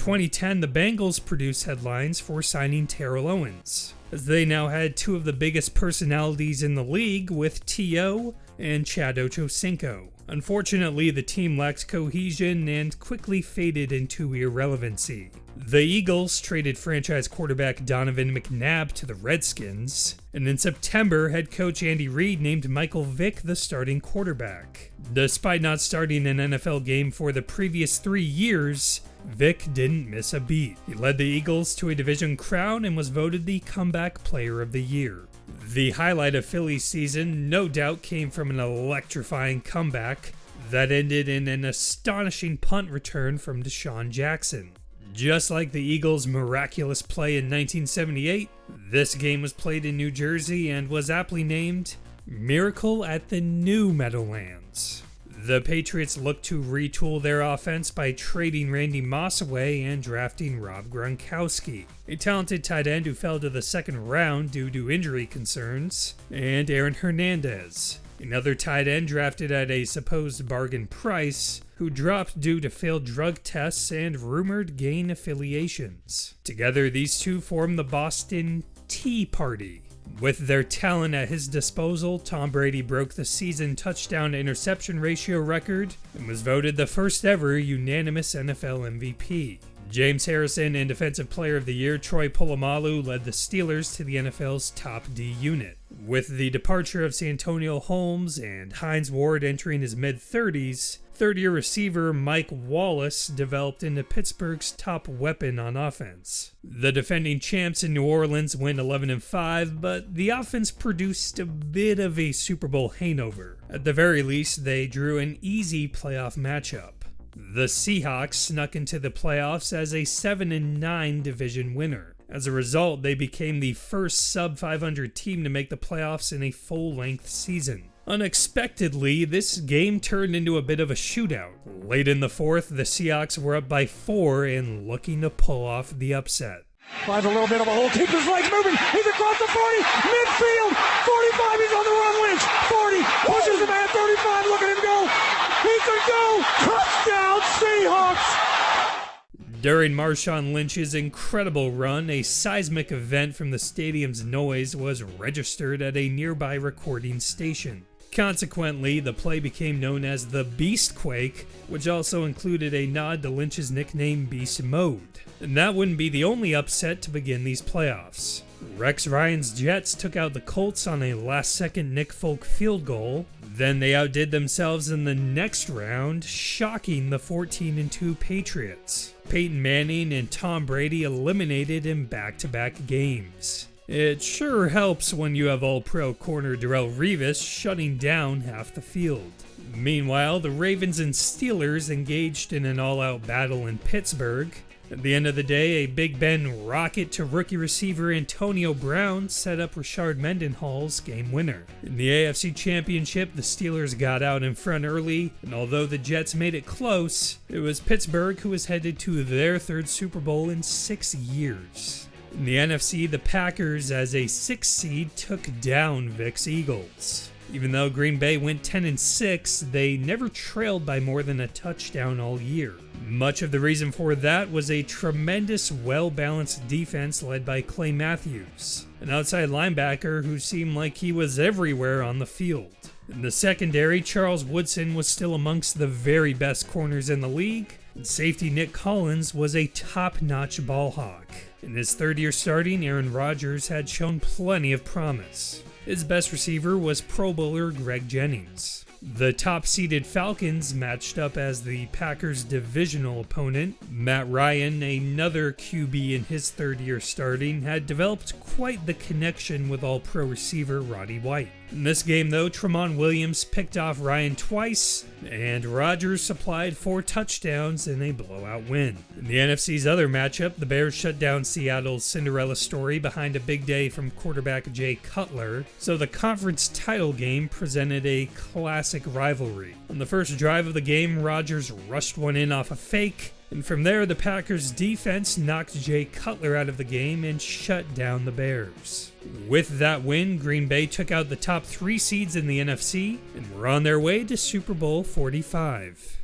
2010, the Bengals produced headlines for signing Terrell Owens, as they now had two of the biggest personalities in the league with T.O. and Chad Ochocinco. Unfortunately, the team lacked cohesion and quickly faded into irrelevancy. The Eagles traded franchise quarterback Donovan McNabb to the Redskins, and in September, head coach Andy Reid named Michael Vick the starting quarterback. Despite not starting an NFL game for the previous 3 years, Vick didn't miss a beat. He led the Eagles to a division crown and was voted the Comeback Player of the Year. The highlight of Philly's season no doubt came from an electrifying comeback that ended in an astonishing punt return from Deshaun Jackson. Just like the Eagles' miraculous play in 1978, this game was played in New Jersey and was aptly named Miracle at the New Meadowlands. The Patriots looked to retool their offense by trading Randy Moss away and drafting Rob Gronkowski, a talented tight end who fell to the second round due to injury concerns, and Aaron Hernandez, another tight end drafted at a supposed bargain price, who dropped due to failed drug tests and rumored gang affiliations. Together, these two formed the Boston Tea Party. With their talent at his disposal, Tom Brady broke the season touchdown-to-interception ratio record and was voted the first ever unanimous NFL MVP. James Harrison and Defensive Player of the Year Troy Polamalu led the Steelers to the NFL's top D unit. With the departure of Santonio Holmes and Hines Ward entering his mid-30s, third-year receiver Mike Wallace developed into Pittsburgh's top weapon on offense. The defending champs in New Orleans went 11-5, but the offense produced a bit of a Super Bowl hangover. At the very least, they drew an easy playoff matchup. The Seahawks snuck into the playoffs as a 7-9 division winner. As a result, they became the first sub-500 team to make the playoffs in a full-length season. Unexpectedly, this game turned into a bit of a shootout. Late in the fourth, the Seahawks were up by 4 and looking to pull off the upset. Finds a little bit of a hole, keeps his legs moving, he's across the 40, midfield, 45, he's on the run, Lynch, 40, pushes him at 35, look at him go, he could go, touchdown Seahawks! During Marshawn Lynch's incredible run, a seismic event from the stadium's noise was registered at a nearby recording station. Consequently, the play became known as the Beastquake, which also included a nod to Lynch's nickname Beast Mode. And that wouldn't be the only upset to begin these playoffs. Rex Ryan's Jets took out the Colts on a last-second Nick Folk field goal. Then they outdid themselves in the next round, shocking the 14-2 Patriots. Peyton Manning and Tom Brady eliminated in back-to-back games. It sure helps when you have all-pro corner Darrelle Revis shutting down half the field. Meanwhile, the Ravens and Steelers engaged in an all-out battle in Pittsburgh. At the end of the day, a Big Ben rocket to rookie receiver Antonio Brown set up Rashard Mendenhall's game winner. In the AFC Championship, the Steelers got out in front early, and although the Jets made it close, it was Pittsburgh who was headed to their third Super Bowl in 6 years. In the NFC, the Packers, as a 6th seed, took down Vic's Eagles. Even though Green Bay went 10-6, they never trailed by more than a touchdown all year. Much of the reason for that was a tremendous, well-balanced defense led by Clay Matthews, an outside linebacker who seemed like he was everywhere on the field. In the secondary, Charles Woodson was still amongst the very best corners in the league, and safety Nick Collins was a top-notch ball hawk. In his third year starting, Aaron Rodgers had shown plenty of promise. His best receiver was Pro Bowler Greg Jennings. The top-seeded Falcons matched up as the Packers' divisional opponent. Matt Ryan, another QB in his third year starting, had developed quite the connection with all-pro receiver Roddy White. In this game, though, Tramon Williams picked off Ryan twice, and Rodgers supplied 4 touchdowns in a blowout win. In the NFC's other matchup, the Bears shut down Seattle's Cinderella story behind a big day from quarterback Jay Cutler, so the conference title game presented a classic rivalry. On the first drive of the game, Rodgers rushed one in off a fake, and from there, the Packers' defense knocked Jay Cutler out of the game and shut down the Bears. With that win, Green Bay took out the top 3 seeds in the NFC and were on their way to Super Bowl 45.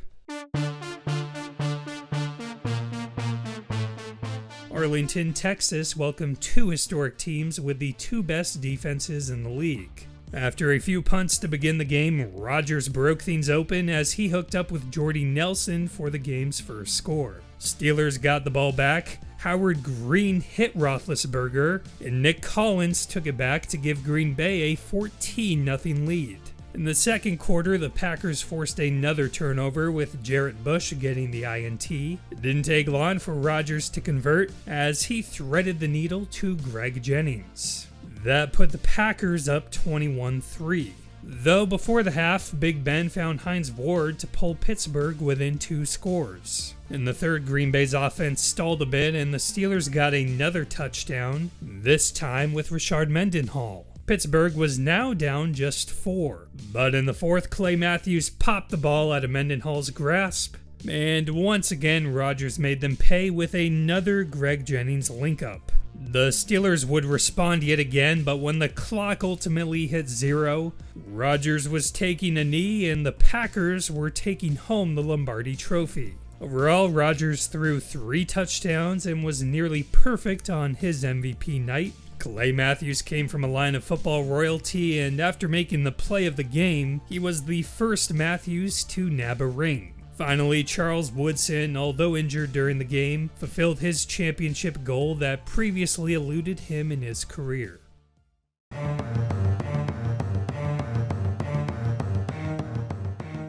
Arlington, Texas welcomed two historic teams with the two best defenses in the league. After a few punts to begin the game, Rodgers broke things open as he hooked up with Jordy Nelson for the game's first score. Steelers got the ball back, Howard Green hit Roethlisberger, and Nick Collins took it back to give Green Bay a 14-0 lead. In the second quarter, the Packers forced another turnover with Jarrett Bush getting the INT. It didn't take long for Rodgers to convert as he threaded the needle to Greg Jennings. That put the Packers up 21-3. Though before the half, Big Ben found Hines Ward to pull Pittsburgh within 2 scores. In the third, Green Bay's offense stalled a bit and the Steelers got another touchdown, this time with Rashard Mendenhall. Pittsburgh was now down just 4. But in the fourth, Clay Matthews popped the ball out of Mendenhall's grasp, and once again Rodgers made them pay with another Greg Jennings link-up. The Steelers would respond yet again, but when the clock ultimately hit 0, Rodgers was taking a knee and the Packers were taking home the Lombardi Trophy. Overall, Rodgers threw 3 touchdowns and was nearly perfect on his MVP night. Clay Matthews came from a line of football royalty, and after making the play of the game, he was the first Matthews to nab a ring. Finally, Charles Woodson, although injured during the game, fulfilled his championship goal that previously eluded him in his career.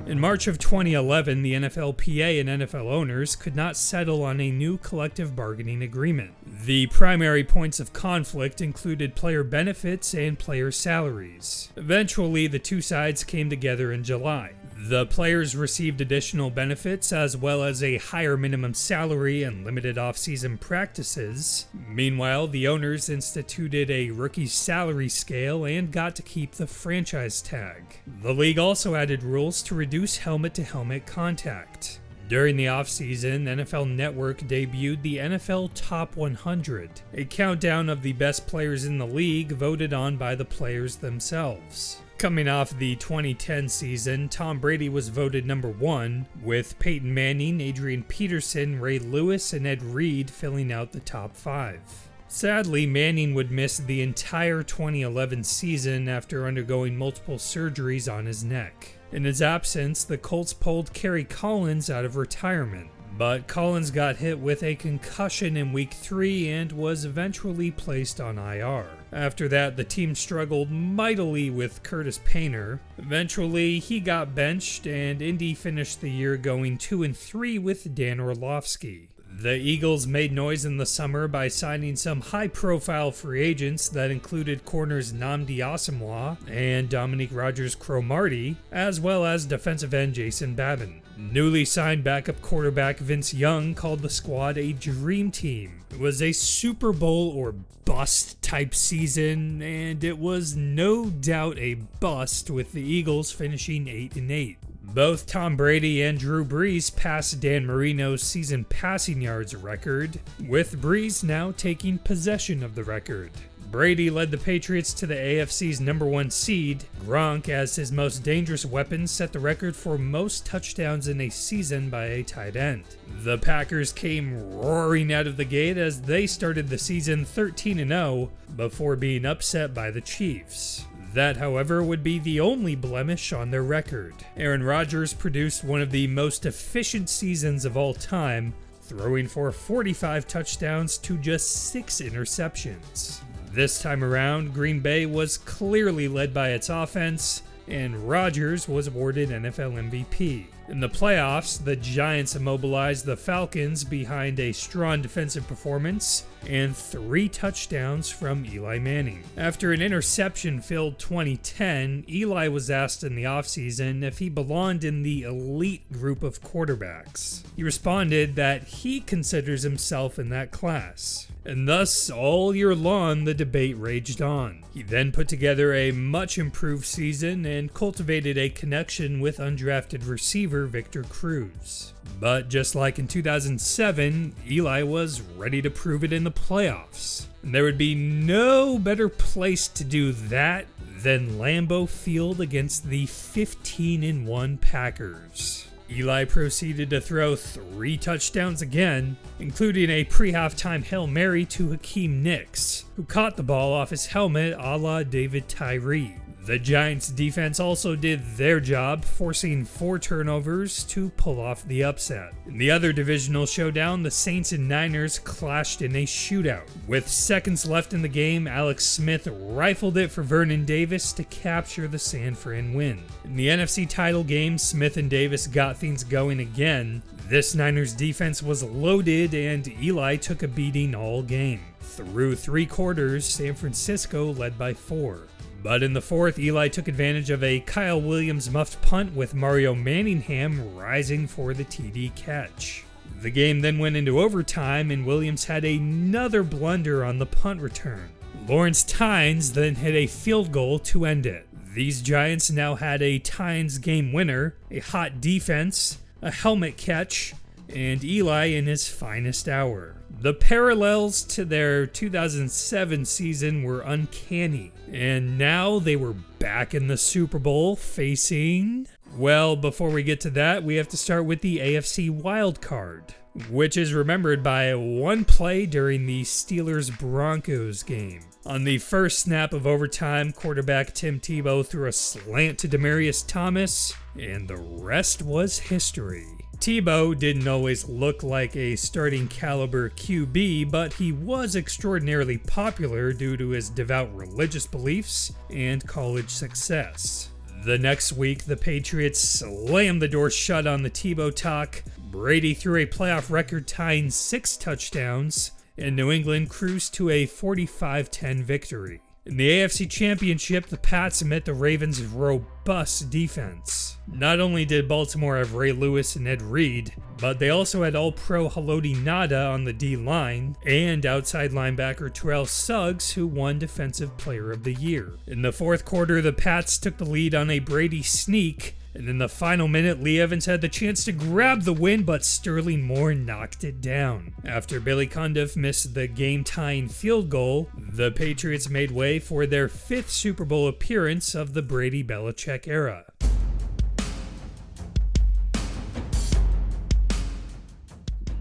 In March of 2011, the NFLPA and NFL owners could not settle on a new collective bargaining agreement. The primary points of conflict included player benefits and player salaries. Eventually, the two sides came together in July. The players received additional benefits as well as a higher minimum salary and limited off-season practices. Meanwhile, the owners instituted a rookie salary scale and got to keep the franchise tag. The league also added rules to reduce helmet-to-helmet contact. During the offseason, NFL Network debuted the NFL Top 100, a countdown of the best players in the league voted on by the players themselves. Coming off the 2010 season, Tom Brady was voted number 1, with Peyton Manning, Adrian Peterson, Ray Lewis, and Ed Reed filling out the top 5. Sadly, Manning would miss the entire 2011 season after undergoing multiple surgeries on his neck. In his absence, the Colts pulled Kerry Collins out of retirement, but Collins got hit with a concussion in Week 3 and was eventually placed on IR. After that, the team struggled mightily with Curtis Painter. Eventually, he got benched, and Indy finished the year going 2-3 with Dan Orlovsky. The Eagles made noise in the summer by signing some high-profile free agents that included corners Nnamdi Asomugha and Dominique Rodgers-Cromartie, as well as defensive end Jason Babin. Newly signed backup quarterback Vince Young called the squad a dream team. It was a Super Bowl or bust type season, and it was no doubt a bust with the Eagles finishing 8-8. Both Tom Brady and Drew Brees passed Dan Marino's season passing yards record, with Brees now taking possession of the record. Brady led the Patriots to the AFC's number 1 seed. Gronk, as his most dangerous weapon, set the record for most touchdowns in a season by a tight end. The Packers came roaring out of the gate as they started the season 13-0 before being upset by the Chiefs. That, however, would be the only blemish on their record. Aaron Rodgers produced one of the most efficient seasons of all time, throwing for 45 touchdowns to just 6 interceptions. This time around, Green Bay was clearly led by its offense, and Rodgers was awarded NFL MVP. In the playoffs, the Giants immobilized the Falcons behind a strong defensive performance and 3 touchdowns from Eli Manning. After an interception-filled 2010, Eli was asked in the offseason if he belonged in the elite group of quarterbacks. He responded that he considers himself in that class. And thus, all year long, the debate raged on. He then put together a much improved season and cultivated a connection with undrafted receiver Victor Cruz. But just like in 2007, Eli was ready to prove it in the playoffs. And there would be no better place to do that than Lambeau Field against the 15-1 Packers. Eli proceeded to throw 3 touchdowns again, including a pre-halftime Hail Mary to Hakeem Nicks, who caught the ball off his helmet a la David Tyree. The Giants' defense also did their job, forcing 4 turnovers to pull off the upset. In the other divisional showdown, the Saints and Niners clashed in a shootout. With seconds left in the game, Alex Smith rifled it for Vernon Davis to capture the San Fran win. In the NFC title game, Smith and Davis got things going again. This Niners defense was loaded and Eli took a beating all game. Through 3 quarters, San Francisco led by 4. But in the fourth, Eli took advantage of a Kyle Williams muffed punt with Mario Manningham rising for the TD catch. The game then went into overtime and Williams had another blunder on the punt return. Lawrence Tynes then hit a field goal to end it. These Giants now had a Tynes game winner, a hot defense, a helmet catch, and Eli in his finest hour. The parallels to their 2007 season were uncanny, and now they were back in the Super Bowl facing... Well, before we get to that, we have to start with the AFC wildcard, which is remembered by one play during the Steelers-Broncos game. On the first snap of overtime, quarterback Tim Tebow threw a slant to Demaryius Thomas, and the rest was history. Tebow didn't always look like a starting caliber QB, but he was extraordinarily popular due to his devout religious beliefs and college success. The next week, the Patriots slammed the door shut on the Tebow talk. Brady threw a playoff record-tying 6 touchdowns, and New England cruised to a 45-10 victory. In the AFC Championship, the Pats met the Ravens' robust defense. Not only did Baltimore have Ray Lewis and Ed Reed, but they also had All-Pro Haloti Ngata on the D-line and outside linebacker Terrell Suggs, who won Defensive Player of the Year. In the fourth quarter, the Pats took the lead on a Brady sneak, and in the final minute, Lee Evans had the chance to grab the win, but Sterling Moore knocked it down. After Billy Cundiff missed the game-tying field goal, the Patriots made way for their 5th Super Bowl appearance of the Brady-Belichick era.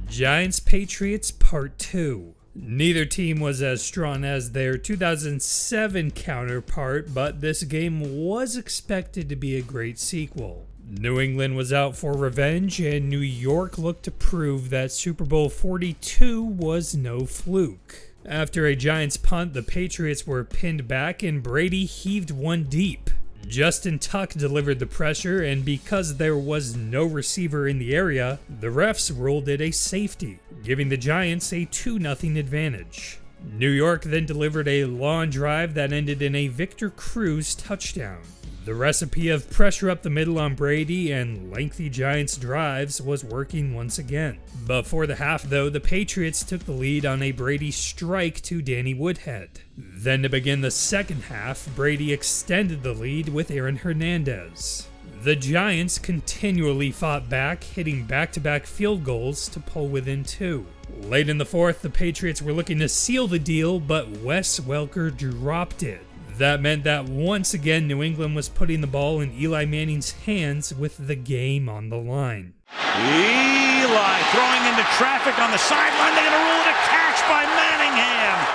Giants-Patriots Part 2. Neither team was as strong as their 2007 counterpart, but this game was expected to be a great sequel. New England was out for revenge, and New York looked to prove that Super Bowl 42 was no fluke. After a Giants punt, the Patriots were pinned back, and Brady heaved one deep. Justin Tuck delivered the pressure, and because there was no receiver in the area, the refs ruled it a safety, giving the Giants a 2-0 advantage. New York then delivered a long drive that ended in a Victor Cruz touchdown. The recipe of pressure up the middle on Brady and lengthy Giants drives was working once again. Before the half, though, the Patriots took the lead on a Brady strike to Danny Woodhead. Then to begin the second half, Brady extended the lead with Aaron Hernandez. The Giants continually fought back, hitting back-to-back field goals to pull within 2. Late in the fourth, the Patriots were looking to seal the deal, but Wes Welker dropped it. That meant that once again New England was putting the ball in Eli Manning's hands with the game on the line. Eli throwing into traffic on the sideline. They're going to rule it a catch by Manningham.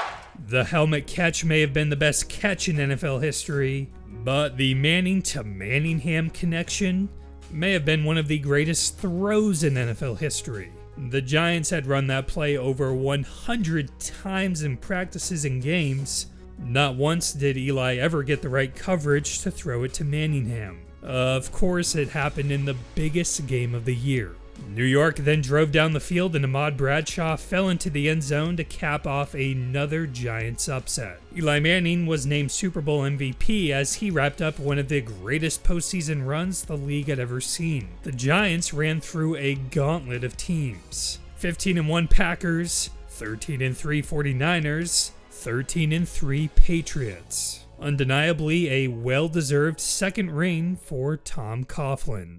The helmet catch may have been the best catch in NFL history, but the Manning to Manningham connection may have been one of the greatest throws in NFL history. The Giants had run that play over 100 times in practices and games. Not once did Eli ever get the right coverage to throw it to Manningham. Of course, it happened in the biggest game of the year. New York then drove down the field and Ahmad Bradshaw fell into the end zone to cap off another Giants upset. Eli Manning was named Super Bowl MVP as he wrapped up one of the greatest postseason runs the league had ever seen. The Giants ran through a gauntlet of teams. 15-1 Packers, 13-3 49ers, 13-3 Patriots. Undeniably a well-deserved second ring for Tom Coughlin.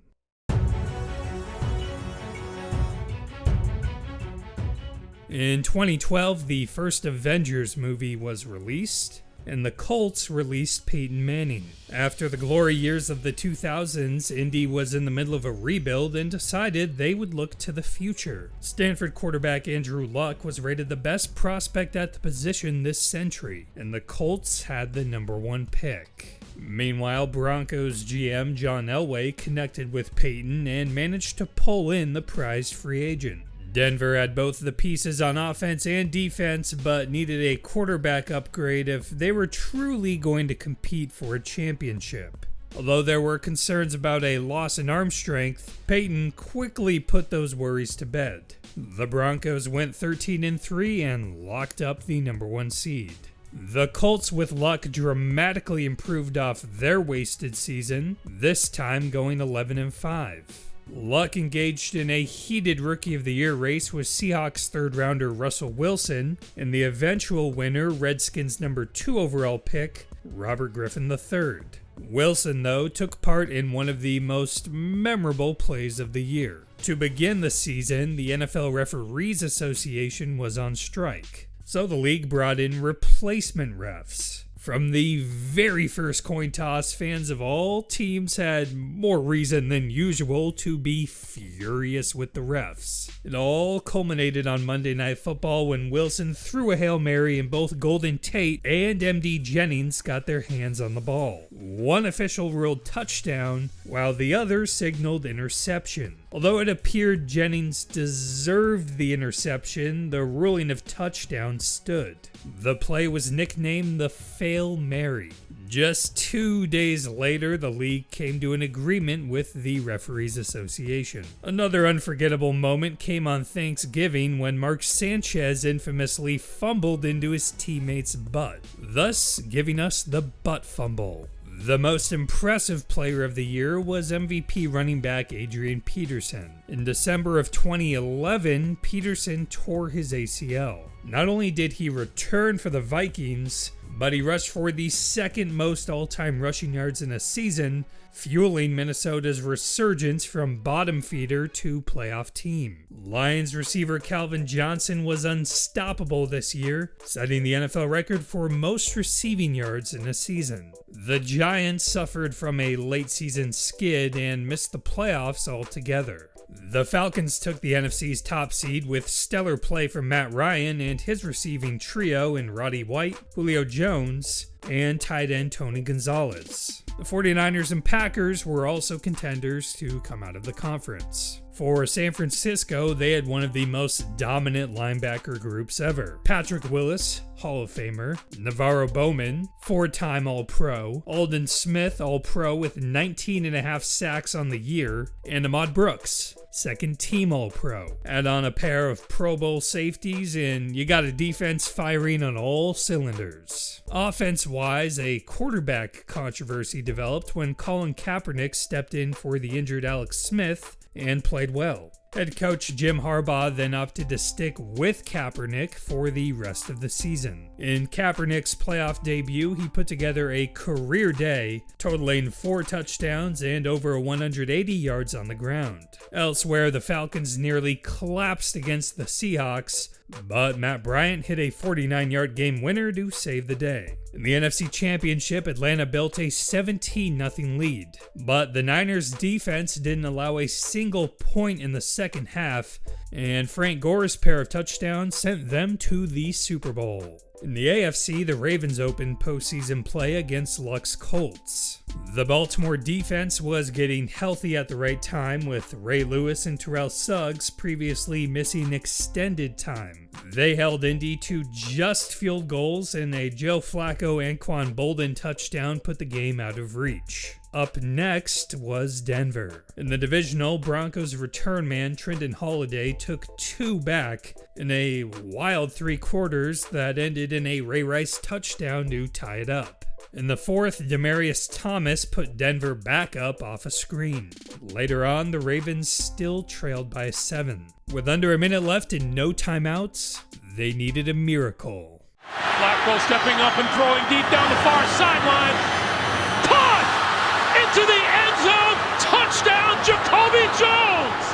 In 2012, the first Avengers movie was released. and the Colts released Peyton Manning. After the glory years of the 2000s, Indy was in the middle of a rebuild and decided they would look to the future. Stanford quarterback Andrew Luck was rated the best prospect at the position this century, and the Colts had the #1 pick. Meanwhile, Broncos GM John Elway connected with Peyton and managed to pull in the prized free agent. Denver had both the pieces on offense and defense, but needed a quarterback upgrade if they were truly going to compete for a championship. Although there were concerns about a loss in arm strength, Peyton quickly put those worries to bed. The Broncos went 13-3 and locked up the #1 seed. The Colts with Luck dramatically improved off their wasted season, this time going 11-5. Luck engaged in a heated Rookie of the Year race with Seahawks third-rounder Russell Wilson and the eventual winner, Redskins #2 overall pick, Robert Griffin III. Wilson, though, took part in one of the most memorable plays of the year. To begin the season, the NFL Referees Association was on strike, so the league brought in replacement refs. From the very first coin toss, fans of all teams had more reason than usual to be furious with the refs. It all culminated on Monday Night Football when Wilson threw a Hail Mary and both Golden Tate and MD Jennings got their hands on the ball. One official ruled touchdown, while the other signaled interception. Although it appeared Jennings deserved the interception, the ruling of touchdown stood. The play was nicknamed the Fail Mary. Just 2 days later, the league came to an agreement with the Referees Association. Another unforgettable moment came on Thanksgiving when Mark Sanchez infamously fumbled into his teammate's butt, thus giving us the butt fumble. The most impressive player of the year was MVP running back Adrian Peterson. In December of 2011, Peterson tore his ACL. Not only did he return for the Vikings, but he rushed for the second most all-time rushing yards in a season, fueling Minnesota's resurgence from bottom feeder to playoff team. Lions receiver Calvin Johnson was unstoppable this year, setting the NFL record for most receiving yards in a season. The Giants suffered from a late-season skid and missed the playoffs altogether. The Falcons took the NFC's top seed with stellar play from Matt Ryan and his receiving trio in Roddy White, Julio Jones, and tight end Tony Gonzalez. The 49ers and Packers were also contenders to come out of the conference. For San Francisco, they had one of the most dominant linebacker groups ever. Patrick Willis, Hall of Famer, Navarro Bowman, 4-time All-Pro, Aldon Smith, All-Pro with 19.5 sacks on the year, and Ahmad Brooks, second-team All-Pro. Add on a pair of Pro Bowl safeties, and you got a defense firing on all cylinders. Offense-wise, a quarterback controversy developed when Colin Kaepernick stepped in for the injured Alex Smith and played well. Head coach Jim Harbaugh then opted to stick with Kaepernick for the rest of the season. In Kaepernick's playoff debut, he put together a career day, totaling 4 touchdowns and over 180 yards on the ground. Elsewhere, the Falcons nearly collapsed against the Seahawks, but Matt Bryant hit a 49-yard game winner to save the day. In the NFC Championship, Atlanta built a 17-0 lead, but the Niners' defense didn't allow a single point in the second half, and Frank Gore's pair of touchdowns sent them to the Super Bowl. In the AFC, the Ravens opened postseason play against Luck's Colts. The Baltimore defense was getting healthy at the right time, with Ray Lewis and Terrell Suggs previously missing extended time. They held Indy to just field goals, and a Joe Flacco-Anquan Bolden touchdown put the game out of reach. Up next was Denver. In the divisional, Broncos return man Trenton Holiday took 2 back in a wild 3 quarters that ended in a Ray Rice touchdown to tie it up. In the fourth, Demaryius Thomas put Denver back up off a screen. Later on, the Ravens still trailed by 7. With under a minute left and no timeouts, they needed a miracle. Flacco stepping up and throwing deep down the far sideline. To the end zone, touchdown, Jacoby Jones!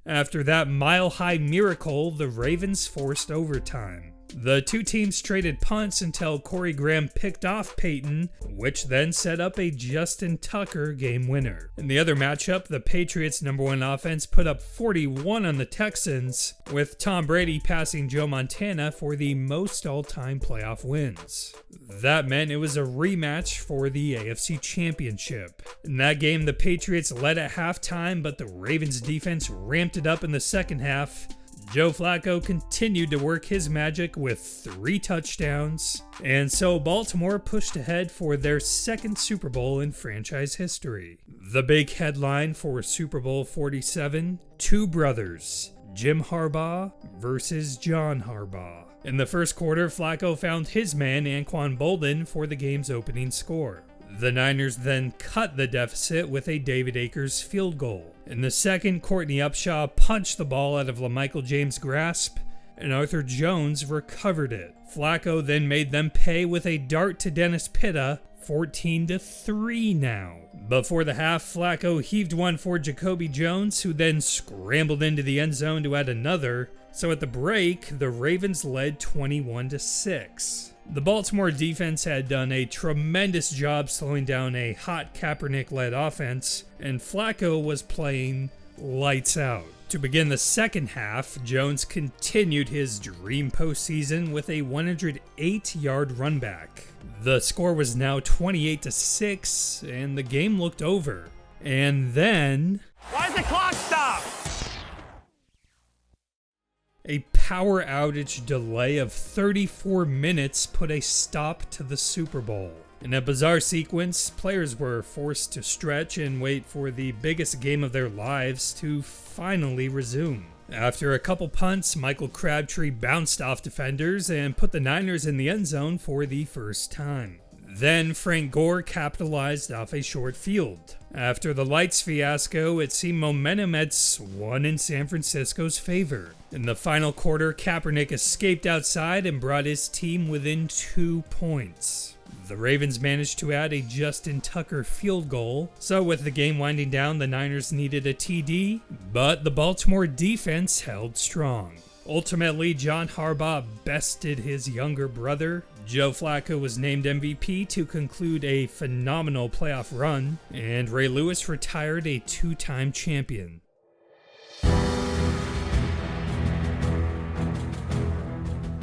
After that mile-high miracle, the Ravens forced overtime. The two teams traded punts until Corey Graham picked off Peyton, which then set up a Justin Tucker game winner. In the other matchup, the Patriots' #1 offense put up 41 on the Texans, with Tom Brady passing Joe Montana for the most all-time playoff wins. That meant it was a rematch for the AFC Championship. In that game, the Patriots led at halftime, but the Ravens' defense ramped it up in the second half. Joe Flacco continued to work his magic with 3 touchdowns, and so Baltimore pushed ahead for their second Super Bowl in franchise history. The big headline for Super Bowl 47, two brothers, Jim Harbaugh versus John Harbaugh. In the first quarter, Flacco found his man Anquan Boldin for the game's opening score. The Niners then cut the deficit with a David Akers field goal. In the second, Courtney Upshaw punched the ball out of LaMichael James' grasp, and Arthur Jones recovered it. Flacco then made them pay with a dart to Dennis Pitta, 14-3 now. Before the half, Flacco heaved one for Jacoby Jones, who then scrambled into the end zone to add another. So at the break, the Ravens led 21-6. The Baltimore defense had done a tremendous job slowing down a hot Kaepernick-led offense, and Flacco was playing lights out. To begin the second half, Jones continued his dream postseason with a 108-yard runback. The score was now 28-6, and the game looked over. And then... Why's the clock stop? A power outage delay of 34 minutes put a stop to the Super Bowl. In a bizarre sequence, players were forced to stretch and wait for the biggest game of their lives to finally resume. After a couple punts, Michael Crabtree bounced off defenders and put the Niners in the end zone for the first time. Then Frank Gore capitalized off a short field. After the lights fiasco, it seemed momentum had swung in San Francisco's favor. In the final quarter, Kaepernick escaped outside and brought his team within 2 points. The Ravens managed to add a Justin Tucker field goal, so with the game winding down, the Niners needed a TD, but the Baltimore defense held strong. Ultimately, John Harbaugh bested his younger brother. Joe Flacco was named MVP to conclude a phenomenal playoff run, and Ray Lewis retired a 2-time champion.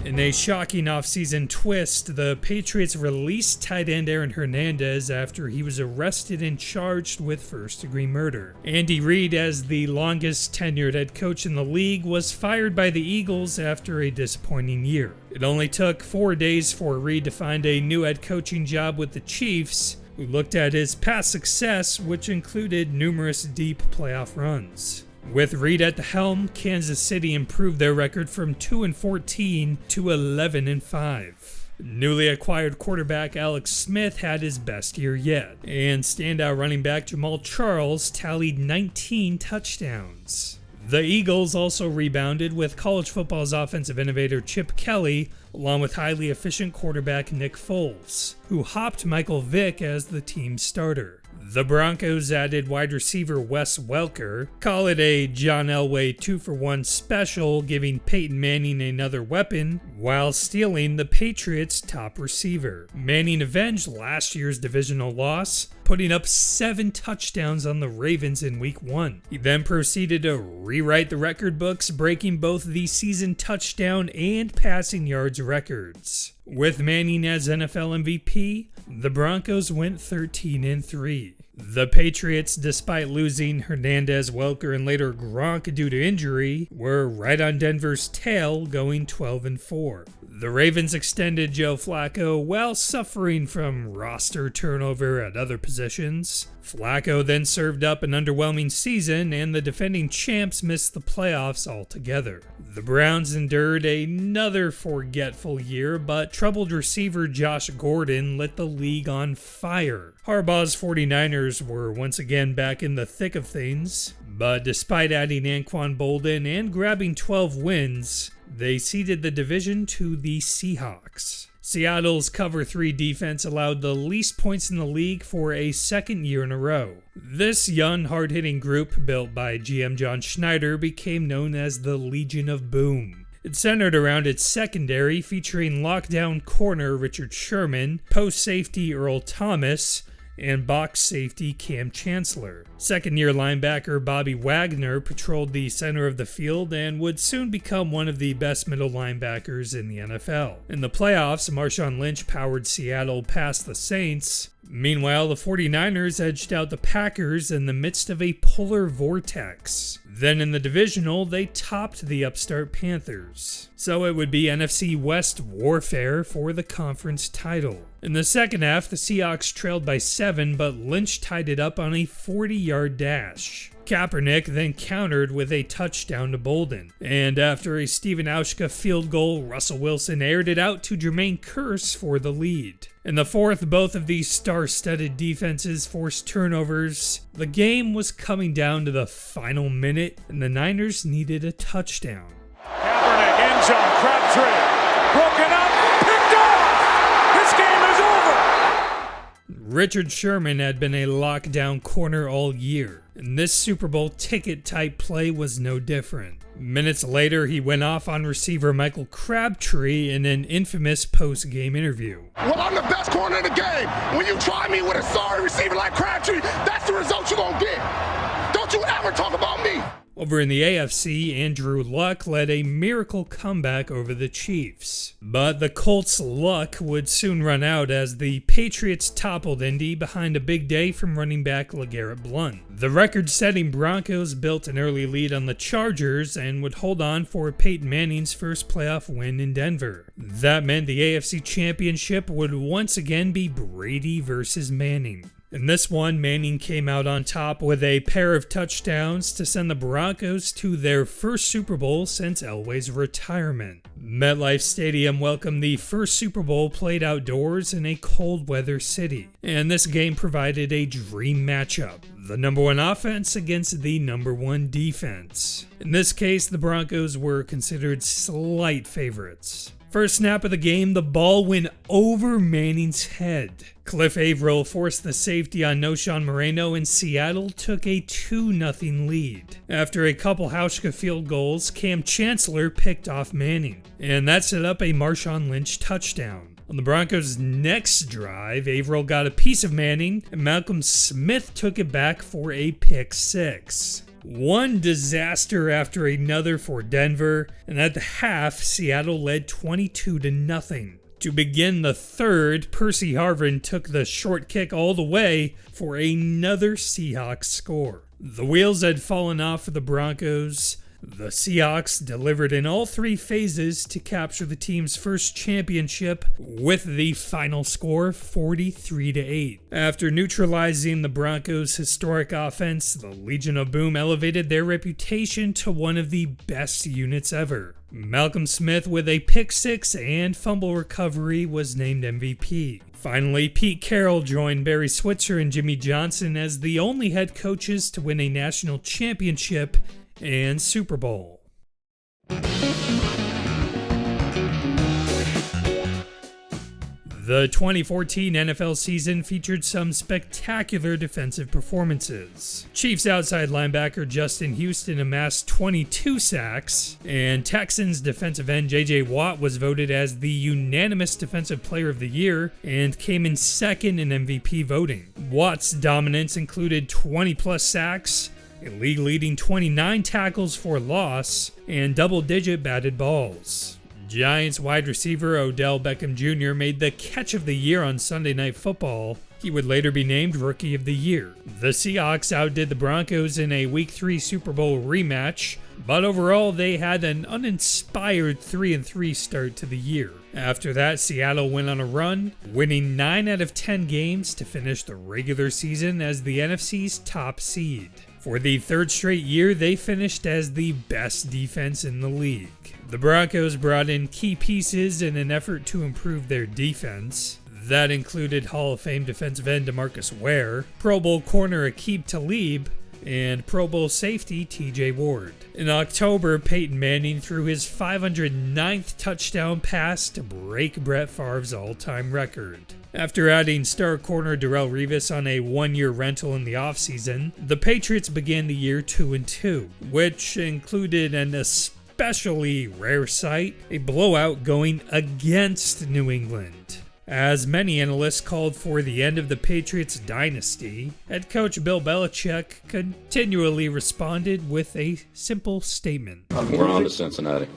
In a shocking offseason twist, the Patriots released tight end Aaron Hernandez after he was arrested and charged with first-degree murder. Andy Reid, as the longest tenured head coach in the league, was fired by the Eagles after a disappointing year. It only took 4 days for Reid to find a new head coaching job with the Chiefs, who looked at his past success, which included numerous deep playoff runs. With Reid at the helm, Kansas City improved their record from 2-14 to 11-5. Newly acquired quarterback Alex Smith had his best year yet, and standout running back Jamal Charles tallied 19 touchdowns. The Eagles also rebounded with college football's offensive innovator Chip Kelly, along with highly efficient quarterback Nick Foles, who hopped Michael Vick as the team's starter. The Broncos added wide receiver Wes Welker, call it a John Elway 2-for-1 special, giving Peyton Manning another weapon, while stealing the Patriots' top receiver. Manning avenged last year's divisional loss, putting up 7 touchdowns on the Ravens in Week 1. He then proceeded to rewrite the record books, breaking both the season touchdown and passing yards records. With Manning as NFL MVP, the Broncos went 13-3. The Patriots, despite losing Hernandez, Welker, and later Gronk due to injury, were right on Denver's tail, going 12-4. The Ravens extended Joe Flacco while suffering from roster turnover at other positions. Flacco then served up an underwhelming season, and the defending champs missed the playoffs altogether. The Browns endured another forgetful year, but troubled receiver Josh Gordon lit the league on fire. Harbaugh's 49ers were once again back in the thick of things, but despite adding Anquan Boldin and grabbing 12 wins, they ceded the division to the Seahawks. Seattle's Cover 3 defense allowed the least points in the league for a second year in a row. This young, hard-hitting group, built by GM John Schneider, became known as the Legion of Boom. It centered around its secondary, featuring lockdown corner Richard Sherman, post safety Earl Thomas, and box safety Cam Chancellor. Second-year linebacker Bobby Wagner patrolled the center of the field and would soon become one of the best middle linebackers in the NFL. In the playoffs, Marshawn Lynch powered Seattle past the Saints. Meanwhile, the 49ers edged out the Packers in the midst of a polar vortex. Then in the divisional, they topped the upstart Panthers. So it would be NFC West warfare for the conference title. In the second half, the Seahawks trailed by 7, but Lynch tied it up on a 40-yard dash. Kaepernick then countered with a touchdown to Bolden. And after a Steven Auschka field goal, Russell Wilson aired it out to Jermaine Kearse for the lead. In the fourth, both of these star-studded defenses forced turnovers. The game was coming down to the final minute, and the Niners needed a touchdown. Kaepernick, end zone, Crabtree, broken up, picked off! This game is over! Richard Sherman had been a lockdown corner all year, and this Super Bowl ticket-type play was no different. Minutes later, he went off on receiver Michael Crabtree in an infamous post-game interview. Well, I'm the best corner in the game. When you try me with a sorry receiver like Crabtree, that's the result you're going to get. Don't you ever talk about me. Over in the AFC, Andrew Luck led a miracle comeback over the Chiefs. But the Colts' luck would soon run out as the Patriots toppled Indy behind a big day from running back LeGarrette Blount. The record-setting Broncos built an early lead on the Chargers and would hold on for Peyton Manning's first playoff win in Denver. That meant the AFC Championship would once again be Brady versus Manning. In this one, Manning came out on top with a pair of touchdowns to send the Broncos to their first Super Bowl since Elway's retirement. MetLife Stadium welcomed the first Super Bowl played outdoors in a cold weather city, and this game provided a dream matchup. The number one offense against the number one defense. In this case, the Broncos were considered slight favorites. First snap of the game, the ball went over Manning's head. Cliff Averill forced the safety on Noshawn Moreno, and Seattle took a 2-0 lead. After a couple Hauschka field goals, Cam Chancellor picked off Manning, and that set up a Marshawn Lynch touchdown. On the Broncos' next drive, Averill got a piece of Manning, and Malcolm Smith took it back for a pick six. One disaster after another for Denver, and at the half, Seattle led 22-0. To begin the third, Percy Harvin took the short kick all the way for another Seahawks score. The wheels had fallen off for the Broncos. The Seahawks delivered in all three phases to capture the team's first championship with the final score 43-8. After neutralizing the Broncos' historic offense, the Legion of Boom elevated their reputation to one of the best units ever. Malcolm Smith with a pick six and fumble recovery was named MVP. Finally, Pete Carroll joined Barry Switzer and Jimmy Johnson as the only head coaches to win a national championship and Super Bowl. The 2014 NFL season featured some spectacular defensive performances. Chiefs outside linebacker Justin Houston amassed 22 sacks, and Texans defensive end J.J. Watt was voted as the unanimous Defensive Player of the Year and came in second in MVP voting. Watt's dominance included 20-plus sacks, a league-leading 29 tackles for loss, and double-digit batted balls. Giants wide receiver Odell Beckham Jr. made the catch of the year on Sunday Night Football. He would later be named Rookie of the Year. The Seahawks outdid the Broncos in a Week 3 Super Bowl rematch, but overall they had an uninspired 3-3 start to the year. After that, Seattle went on a run, winning 9 out of 10 games to finish the regular season as the NFC's top seed. For the third straight year, they finished as the best defense in the league. The Broncos brought in key pieces in an effort to improve their defense. That included Hall of Fame defensive end DeMarcus Ware, Pro Bowl corner Aqib Talib, and Pro Bowl safety TJ Ward. In October, Peyton Manning threw his 509th touchdown pass to break Brett Favre's all-time record. After adding star corner Darrelle Revis on a one-year rental in the offseason, the Patriots began the year 2-2, which included an especially rare sight, a blowout going against New England. As many analysts called for the end of the Patriots dynasty, head coach Bill Belichick continually responded with a simple statement. We're on to Cincinnati.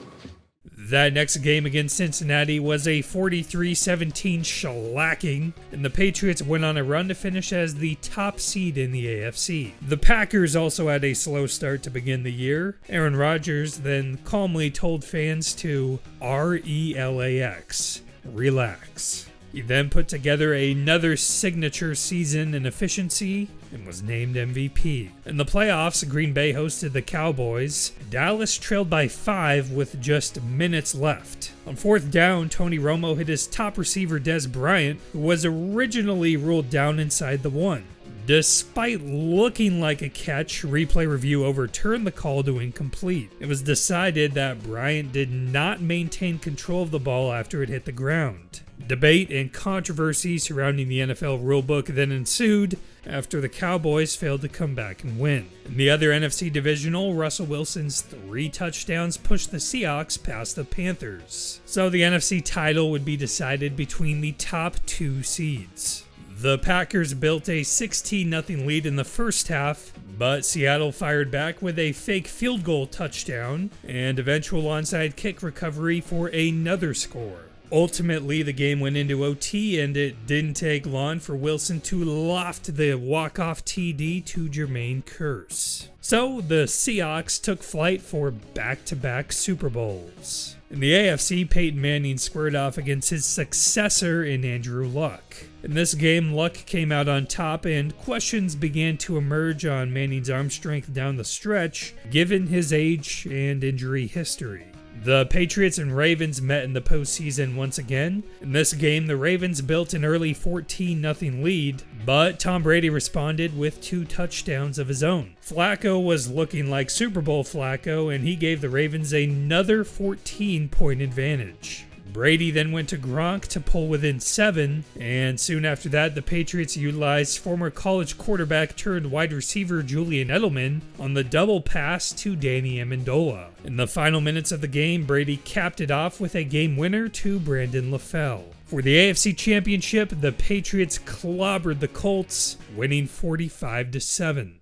That next game against Cincinnati was a 43-17 shellacking, and the Patriots went on a run to finish as the top seed in the AFC. The Packers also had a slow start to begin the year. Aaron Rodgers then calmly told fans to RELAX, relax. He then put together another signature season in efficiency and was named MVP. In the playoffs, Green Bay hosted the Cowboys. Dallas trailed by 5 with just minutes left. On 4th down, Tony Romo hit his top receiver Des Bryant, who was originally ruled down inside the 1. Despite looking like a catch, replay review overturned the call to incomplete. It was decided that Bryant did not maintain control of the ball after it hit the ground. Debate and controversy surrounding the NFL rulebook then ensued after the Cowboys failed to come back and win. In the other NFC divisional, Russell Wilson's 3 touchdowns pushed the Seahawks past the Panthers. So the NFC title would be decided between the top 2 seeds. The Packers built a 16-0 lead in the first half, but Seattle fired back with a fake field goal touchdown and eventual onside kick recovery for another score. Ultimately, the game went into OT, and it didn't take long for Wilson to loft the walk-off TD to Jermaine Kearse. So, the Seahawks took flight for back-to-back Super Bowls. In the AFC, Peyton Manning squared off against his successor in Andrew Luck. In this game, Luck came out on top, and questions began to emerge on Manning's arm strength down the stretch, given his age and injury history. The Patriots and Ravens met in the postseason once again. In this game, the Ravens built an early 14-0 lead, but Tom Brady responded with 2 touchdowns of his own. Flacco was looking like Super Bowl Flacco, and he gave the Ravens another 14-point advantage. Brady then went to Gronk to pull within 7, and soon after that, the Patriots utilized former college quarterback turned wide receiver Julian Edelman on the double pass to Danny Amendola. In the final minutes of the game, Brady capped it off with a game winner to Brandon LaFell. For the AFC Championship, the Patriots clobbered the Colts, winning 45-7.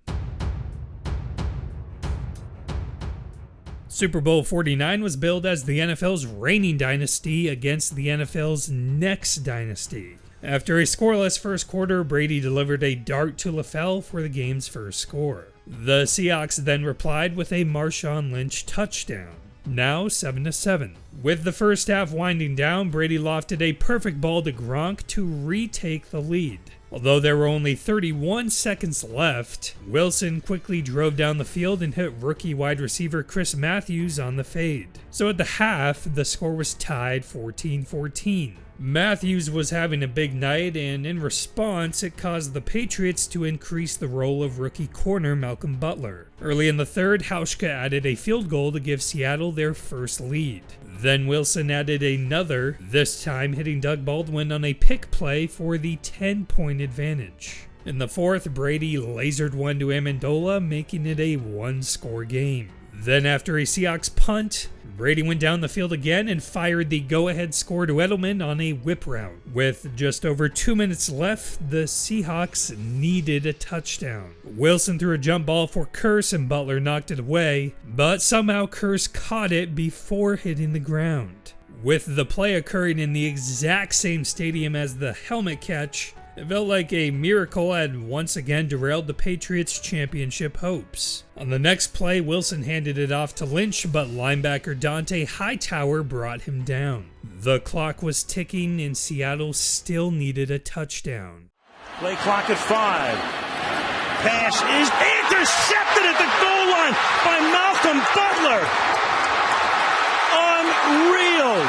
Super Bowl 49 was billed as the NFL's reigning dynasty against the NFL's next dynasty. After a scoreless first quarter, Brady delivered a dart to LaFell for the game's first score. The Seahawks then replied with a Marshawn Lynch touchdown, now 7-7. With the first half winding down, Brady lofted a perfect ball to Gronk to retake the lead. Although there were only 31 seconds left, Wilson quickly drove down the field and hit rookie wide receiver Chris Matthews on the fade. So at the half, the score was tied 14-14. Matthews was having a big night, and in response, it caused the Patriots to increase the role of rookie corner Malcolm Butler. Early in the third, Hauschka added a field goal to give Seattle their first lead. Then Wilson added another, this time hitting Doug Baldwin on a pick play for the 10-point advantage. In the fourth, Brady lasered one to Amendola, making it a 1-score game. Then after a Seahawks punt, Brady went down the field again and fired the go-ahead score to Edelman on a whip route. With just over 2 minutes left, the Seahawks needed a touchdown. Wilson threw a jump ball for Kearse and Butler knocked it away, but somehow Kearse caught it before hitting the ground. With the play occurring in the exact same stadium as the helmet catch, it felt like a miracle had once again derailed the Patriots' championship hopes. On the next play, Wilson handed it off to Lynch, but linebacker Dante Hightower brought him down. The clock was ticking, and Seattle still needed a touchdown. Play clock at 5. Pass is intercepted at the goal line by Malcolm Butler. Unreal.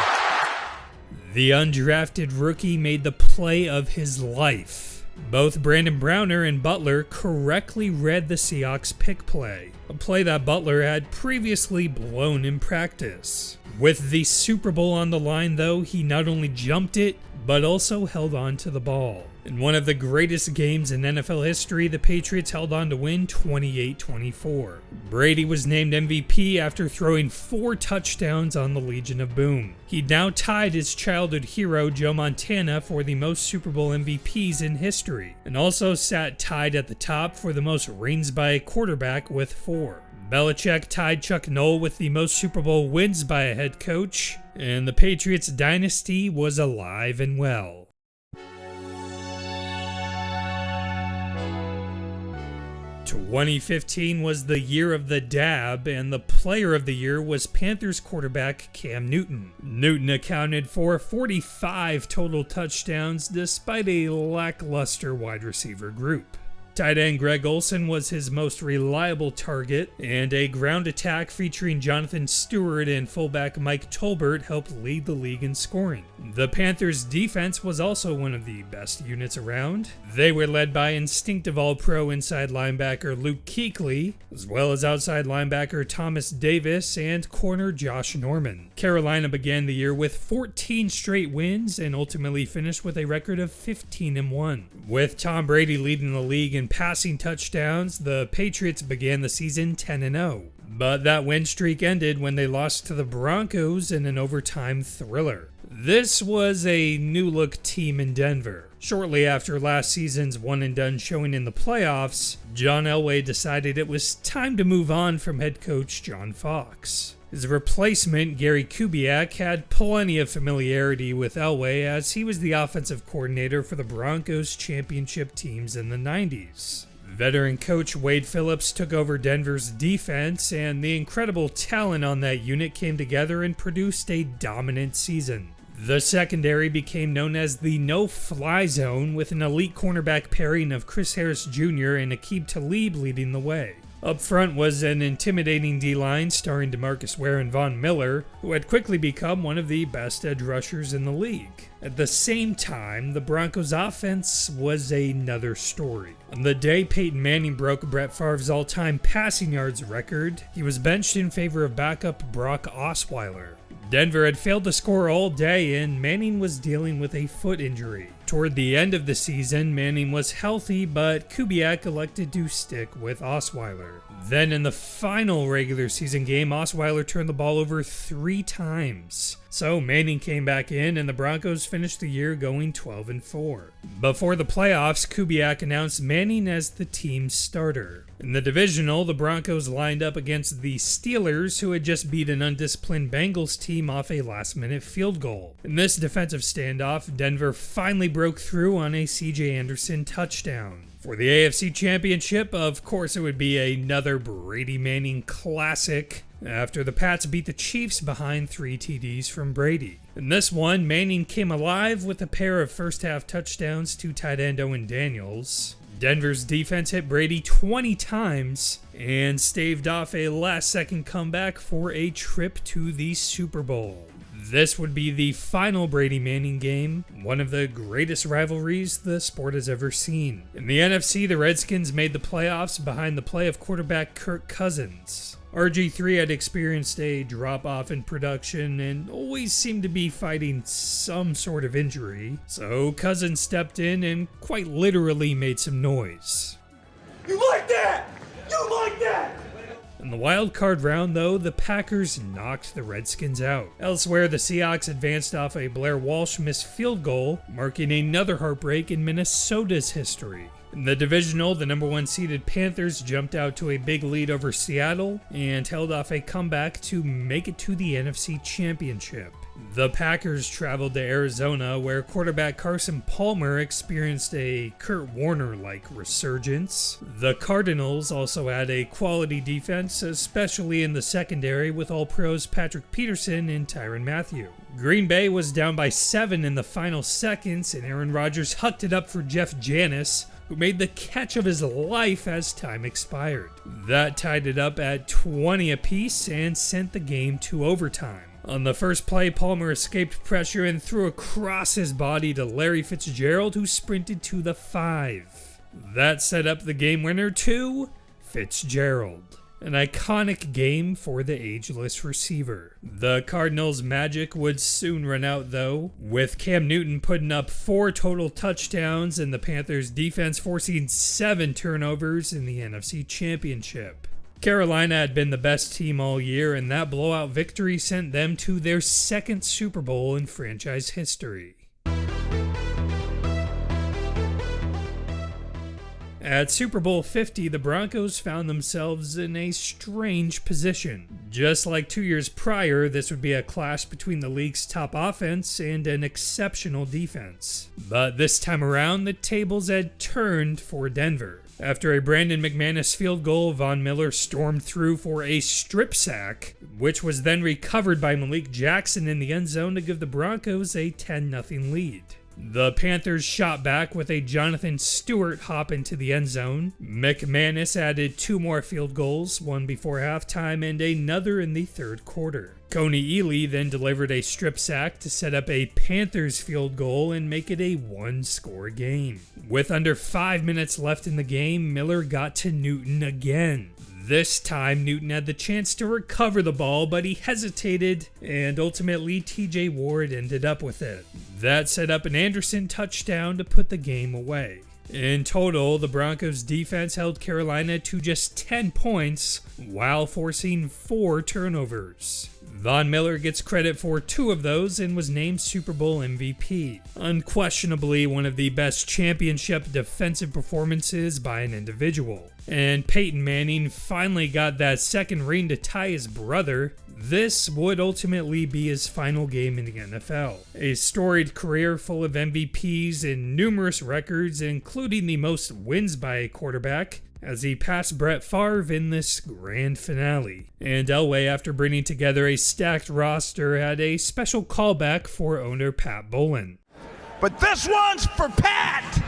The undrafted rookie made the play of his life. Both Brandon Browner and Butler correctly read the Seahawks pick play, a play that Butler had previously blown in practice. With the Super Bowl on the line though, he not only jumped it, but also held on to the ball. In one of the greatest games in NFL history, the Patriots held on to win 28-24. Brady was named MVP after throwing 4 touchdowns on the Legion of Boom. He now tied his childhood hero Joe Montana for the most Super Bowl MVPs in history, and also sat tied at the top for the most reigns by a quarterback with 4. Belichick tied Chuck Noll with the most Super Bowl wins by a head coach, and the Patriots dynasty was alive and well. 2015 was the year of the dab, and the player of the year was Panthers quarterback Cam Newton. Newton accounted for 45 total touchdowns despite a lackluster wide receiver group. Tight end Greg Olsen was his most reliable target, and a ground attack featuring Jonathan Stewart and fullback Mike Tolbert helped lead the league in scoring. The Panthers' defense was also one of the best units around. They were led by instinctive All-Pro inside linebacker Luke Kuechly, as well as outside linebacker Thomas Davis and corner Josh Norman. Carolina began the year with 14 straight wins and ultimately finished with a record of 15-1. With Tom Brady leading the league in passing touchdowns, the Patriots began the season 10-0. But that win streak ended when they lost to the Broncos in an overtime thriller. This was a new-look team in Denver. Shortly after last season's one-and-done showing in the playoffs, John Elway decided it was time to move on from head coach John Fox. His replacement, Gary Kubiak, had plenty of familiarity with Elway as he was the offensive coordinator for the Broncos championship teams in the 90s. Veteran coach Wade Phillips took over Denver's defense, and the incredible talent on that unit came together and produced a dominant season. The secondary became known as the no-fly zone, with an elite cornerback pairing of Chris Harris Jr. and Aqib Talib leading the way. Up front was an intimidating D-line starring DeMarcus Ware and Von Miller, who had quickly become one of the best edge rushers in the league. At the same time, the Broncos' offense was another story. On the day Peyton Manning broke Brett Favre's all-time passing yards record, he was benched in favor of backup Brock Osweiler. Denver had failed to score all day, and Manning was dealing with a foot injury. Toward the end of the season, Manning was healthy, but Kubiak elected to stick with Osweiler. Then in the final regular season game, Osweiler turned the ball over 3 times. So Manning came back in, and the Broncos finished the year going 12-4. Before the playoffs, Kubiak announced Manning as the team's starter. In the divisional, the Broncos lined up against the Steelers, who had just beat an undisciplined Bengals team off a last-minute field goal. In this defensive standoff, Denver finally broke through on a C.J. Anderson touchdown. For the AFC Championship, of course it would be another Brady Manning classic, after the Pats beat the Chiefs behind 3 TDs from Brady. In this one, Manning came alive with a pair of first-half touchdowns to tight end Owen Daniels. Denver's defense hit Brady 20 times and staved off a last-second comeback for a trip to the Super Bowl. This would be the final Brady Manning game, one of the greatest rivalries the sport has ever seen. In the NFC, the Redskins made the playoffs behind the play of quarterback Kirk Cousins. RG3 had experienced a drop-off in production and always seemed to be fighting some sort of injury, so Cousins stepped in and quite literally made some noise. You like that? You like that? In the wild card round, though, the Packers knocked the Redskins out. Elsewhere, the Seahawks advanced off a Blair Walsh missed field goal, marking another heartbreak in Minnesota's history. In the divisional, the number 1 seeded Panthers jumped out to a big lead over Seattle and held off a comeback to make it to the NFC Championship. The Packers traveled to Arizona, where quarterback Carson Palmer experienced a Kurt Warner-like resurgence. The Cardinals also had a quality defense, especially in the secondary, with All-Pros Patrick Peterson and Tyrann Mathieu. Green Bay was down by 7 in the final seconds, and Aaron Rodgers hucked it up for Jeff Janis, who made the catch of his life as time expired. That tied it up at 20 apiece and sent the game to overtime. On the first play, Palmer escaped pressure and threw across his body to Larry Fitzgerald, who sprinted to the 5. That set up the game winner to Fitzgerald. An iconic game for the ageless receiver. The Cardinals' magic would soon run out though, with Cam Newton putting up 4 total touchdowns and the Panthers' defense forcing 7 turnovers in the NFC Championship. Carolina had been the best team all year, and that blowout victory sent them to their 2nd Super Bowl in franchise history. At Super Bowl 50, the Broncos found themselves in a strange position. Just like 2 years prior, this would be a clash between the league's top offense and an exceptional defense. But this time around, the tables had turned for Denver. After a Brandon McManus field goal, Von Miller stormed through for a strip sack, which was then recovered by Malik Jackson in the end zone to give the Broncos a 10-0 lead. The Panthers shot back with a Jonathan Stewart hop into the end zone. McManus added 2 more field goals, one before halftime and another in the third quarter. Coney Ely then delivered a strip sack to set up a Panthers field goal and make it a 1-score game. With under 5 minutes left in the game, Miller got to Newton again. This time, Newton had the chance to recover the ball, but he hesitated, and ultimately TJ Ward ended up with it. That set up an Anderson touchdown to put the game away. In total, the Broncos' defense held Carolina to just 10 points while forcing 4 turnovers. Von Miller gets credit for 2 of those and was named Super Bowl MVP. Unquestionably one of the best championship defensive performances by an individual. And Peyton Manning finally got that second ring to tie his brother. This would ultimately be his final game in the NFL. A storied career full of MVPs and numerous records, including the most wins by a quarterback, as he passed Brett Favre in this grand finale. And Elway, after bringing together a stacked roster, had a special callback for owner Pat Bowlen. But this one's for Pat!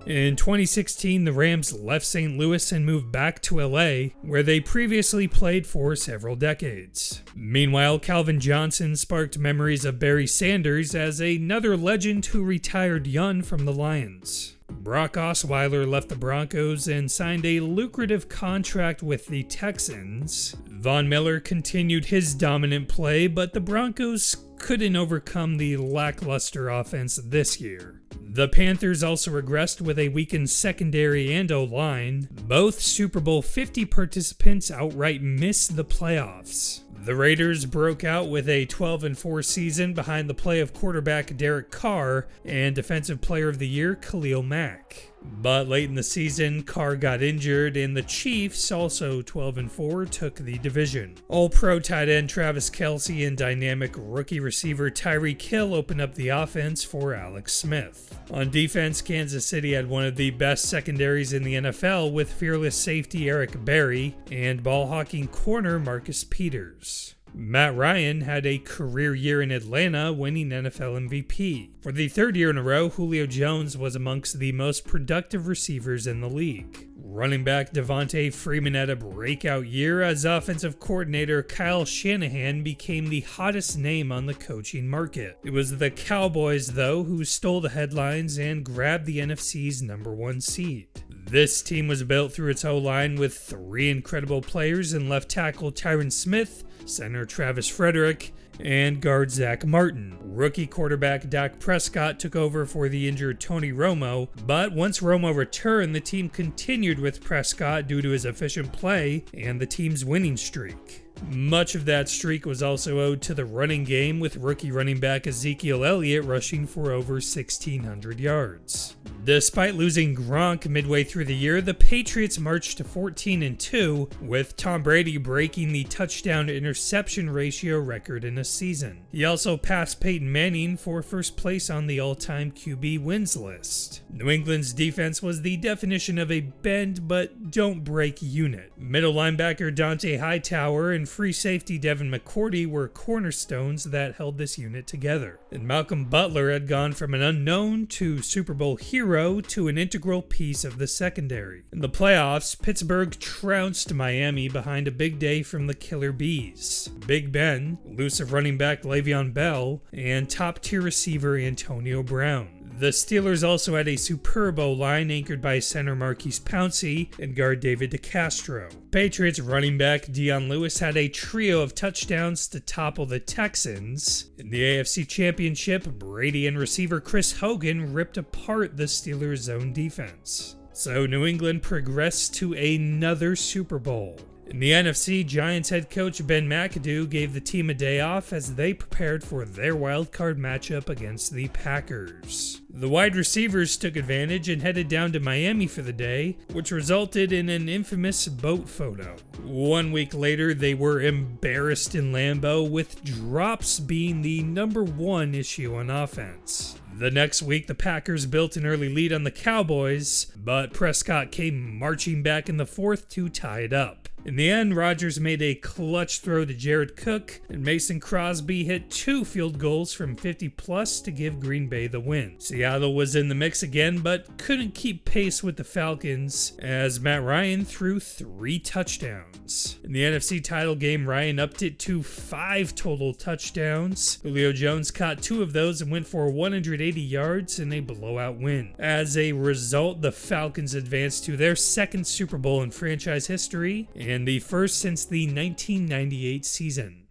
In 2016, the Rams left St. Louis and moved back to LA, where they previously played for several decades. Meanwhile, Calvin Johnson sparked memories of Barry Sanders as another legend who retired young from the Lions. Brock Osweiler left the Broncos and signed a lucrative contract with the Texans. Von Miller continued his dominant play, but the Broncos couldn't overcome the lackluster offense this year. The Panthers also regressed with a weakened secondary and O-line. Both Super Bowl 50 participants outright missed the playoffs. The Raiders broke out with a 12-4 season behind the play of quarterback Derek Carr and Defensive Player of the Year Khalil Mack. But late in the season, Carr got injured, and the Chiefs, also 12-4, took the division. All-Pro tight end Travis Kelce and dynamic rookie receiver Tyreek Hill opened up the offense for Alex Smith. On defense, Kansas City had one of the best secondaries in the NFL with fearless safety Eric Berry and ball-hawking corner Marcus Peters. Matt Ryan had a career year in Atlanta, winning NFL MVP. For the 3rd year in a row, Julio Jones was amongst the most productive receivers in the league. Running back Devontae Freeman had a breakout year as offensive coordinator Kyle Shanahan became the hottest name on the coaching market. It was the Cowboys, though, who stole the headlines and grabbed the NFC's #1 seed. This team was built through its O-line with 3 incredible players in left tackle Tyron Smith, center Travis Frederick, and guard Zach Martin. Rookie quarterback Dak Prescott took over for the injured Tony Romo, but once Romo returned, the team continued with Prescott due to his efficient play and the team's winning streak. Much of that streak was also owed to the running game, with rookie running back Ezekiel Elliott rushing for over 1,600 yards. Despite losing Gronk midway through the year, the Patriots marched to 14-2, with Tom Brady breaking the touchdown-to-interception ratio record in a season. He also passed Peyton Manning for first place on the all-time QB wins list. New England's defense was the definition of a bend-but-don't-break unit. Middle linebacker Dante Hightower and free safety Devin McCourty were cornerstones that held this unit together. And Malcolm Butler had gone from an unknown to Super Bowl hero to an integral piece of the secondary. In the playoffs, Pittsburgh trounced Miami behind a big day from the Killer Bees. Big Ben, elusive running back Le'Veon Bell, and top-tier receiver Antonio Brown. The Steelers also had a superb O-line anchored by center Marquise Pouncey and guard David DeCastro. Patriots running back Dion Lewis had a trio of touchdowns to topple the Texans. In the AFC Championship, Brady and receiver Chris Hogan ripped apart the Steelers' zone defense. So New England progressed to another Super Bowl. In the NFC, Giants head coach Ben McAdoo gave the team a day off as they prepared for their wildcard matchup against the Packers. The wide receivers took advantage and headed down to Miami for the day, which resulted in an infamous boat photo. 1 week later, they were embarrassed in Lambeau, with drops being the #1 issue on offense. The next week, the Packers built an early lead on the Cowboys, but Prescott came marching back in the fourth to tie it up. In the end, Rodgers made a clutch throw to Jared Cook, and Mason Crosby hit 2 field goals from 50+ to give Green Bay the win. Seattle was in the mix again, but couldn't keep pace with the Falcons, as Matt Ryan threw 3 touchdowns. In the NFC title game, Ryan upped it to 5 total touchdowns. Julio Jones caught 2 of those and went for 180 yards in a blowout win. As a result, the Falcons advanced to their 2nd Super Bowl in franchise history, and the first since the 1998 season.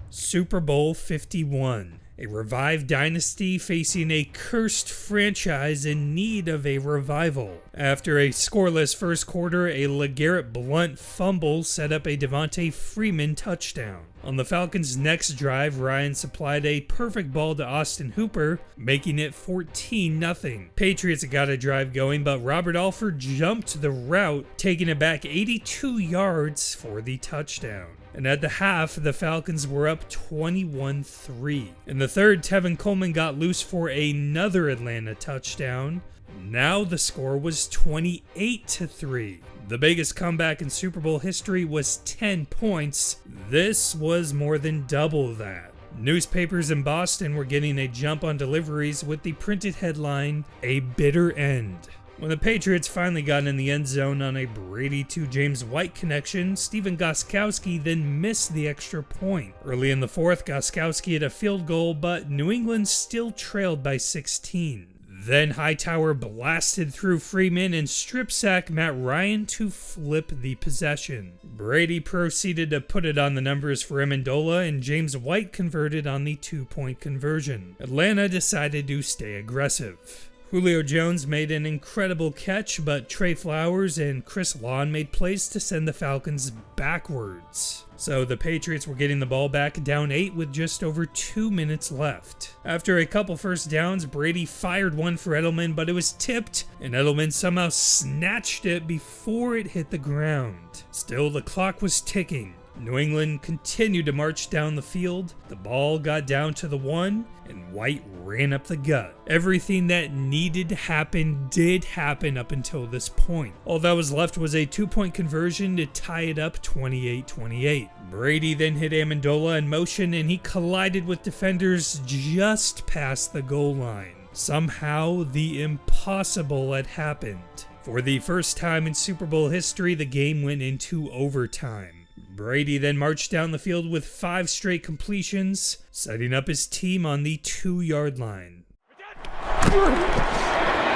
Super Bowl 51. A revived dynasty facing a cursed franchise in need of a revival. After a scoreless first quarter, a LeGarrette Blount fumble set up a Devontae Freeman touchdown. On the Falcons' next drive, Ryan supplied a perfect ball to Austin Hooper, making it 14-0. Patriots got a drive going, but Robert Alford jumped the route, taking it back 82 yards for the touchdown. And at the half, the Falcons were up 21-3. In the third, Tevin Coleman got loose for another Atlanta touchdown. Now the score was 28-3. The biggest comeback in Super Bowl history was 10 points. This was more than double that. Newspapers in Boston were getting a jump on deliveries with the printed headline, "A Bitter End." When the Patriots finally got in the end zone on a Brady to James White connection, Stephen Gostkowski then missed the extra point. Early in the fourth, Gostkowski hit a field goal, but New England still trailed by 16. Then Hightower blasted through Freeman and strip sacked Matt Ryan to flip the possession. Brady proceeded to put it on the numbers for Amendola, and James White converted on the 2-point conversion. Atlanta decided to stay aggressive. Julio Jones made an incredible catch, but Trey Flowers and Chris Lawn made plays to send the Falcons backwards. So the Patriots were getting the ball back down 8 with just over 2 minutes left. After a couple first downs, Brady fired one for Edelman, but it was tipped, and Edelman somehow snatched it before it hit the ground. Still, the clock was ticking. New England continued to march down the field. The ball got down to the 1, and White ran up the gut. Everything that needed to happen did happen up until this point. All that was left was a 2-point conversion to tie it up 28-28. Brady then hit Amendola in motion, and he collided with defenders just past the goal line. Somehow, the impossible had happened. For the first time in Super Bowl history, the game went into overtime. Brady then marched down the field with 5 straight completions, setting up his team on the 2-yard line.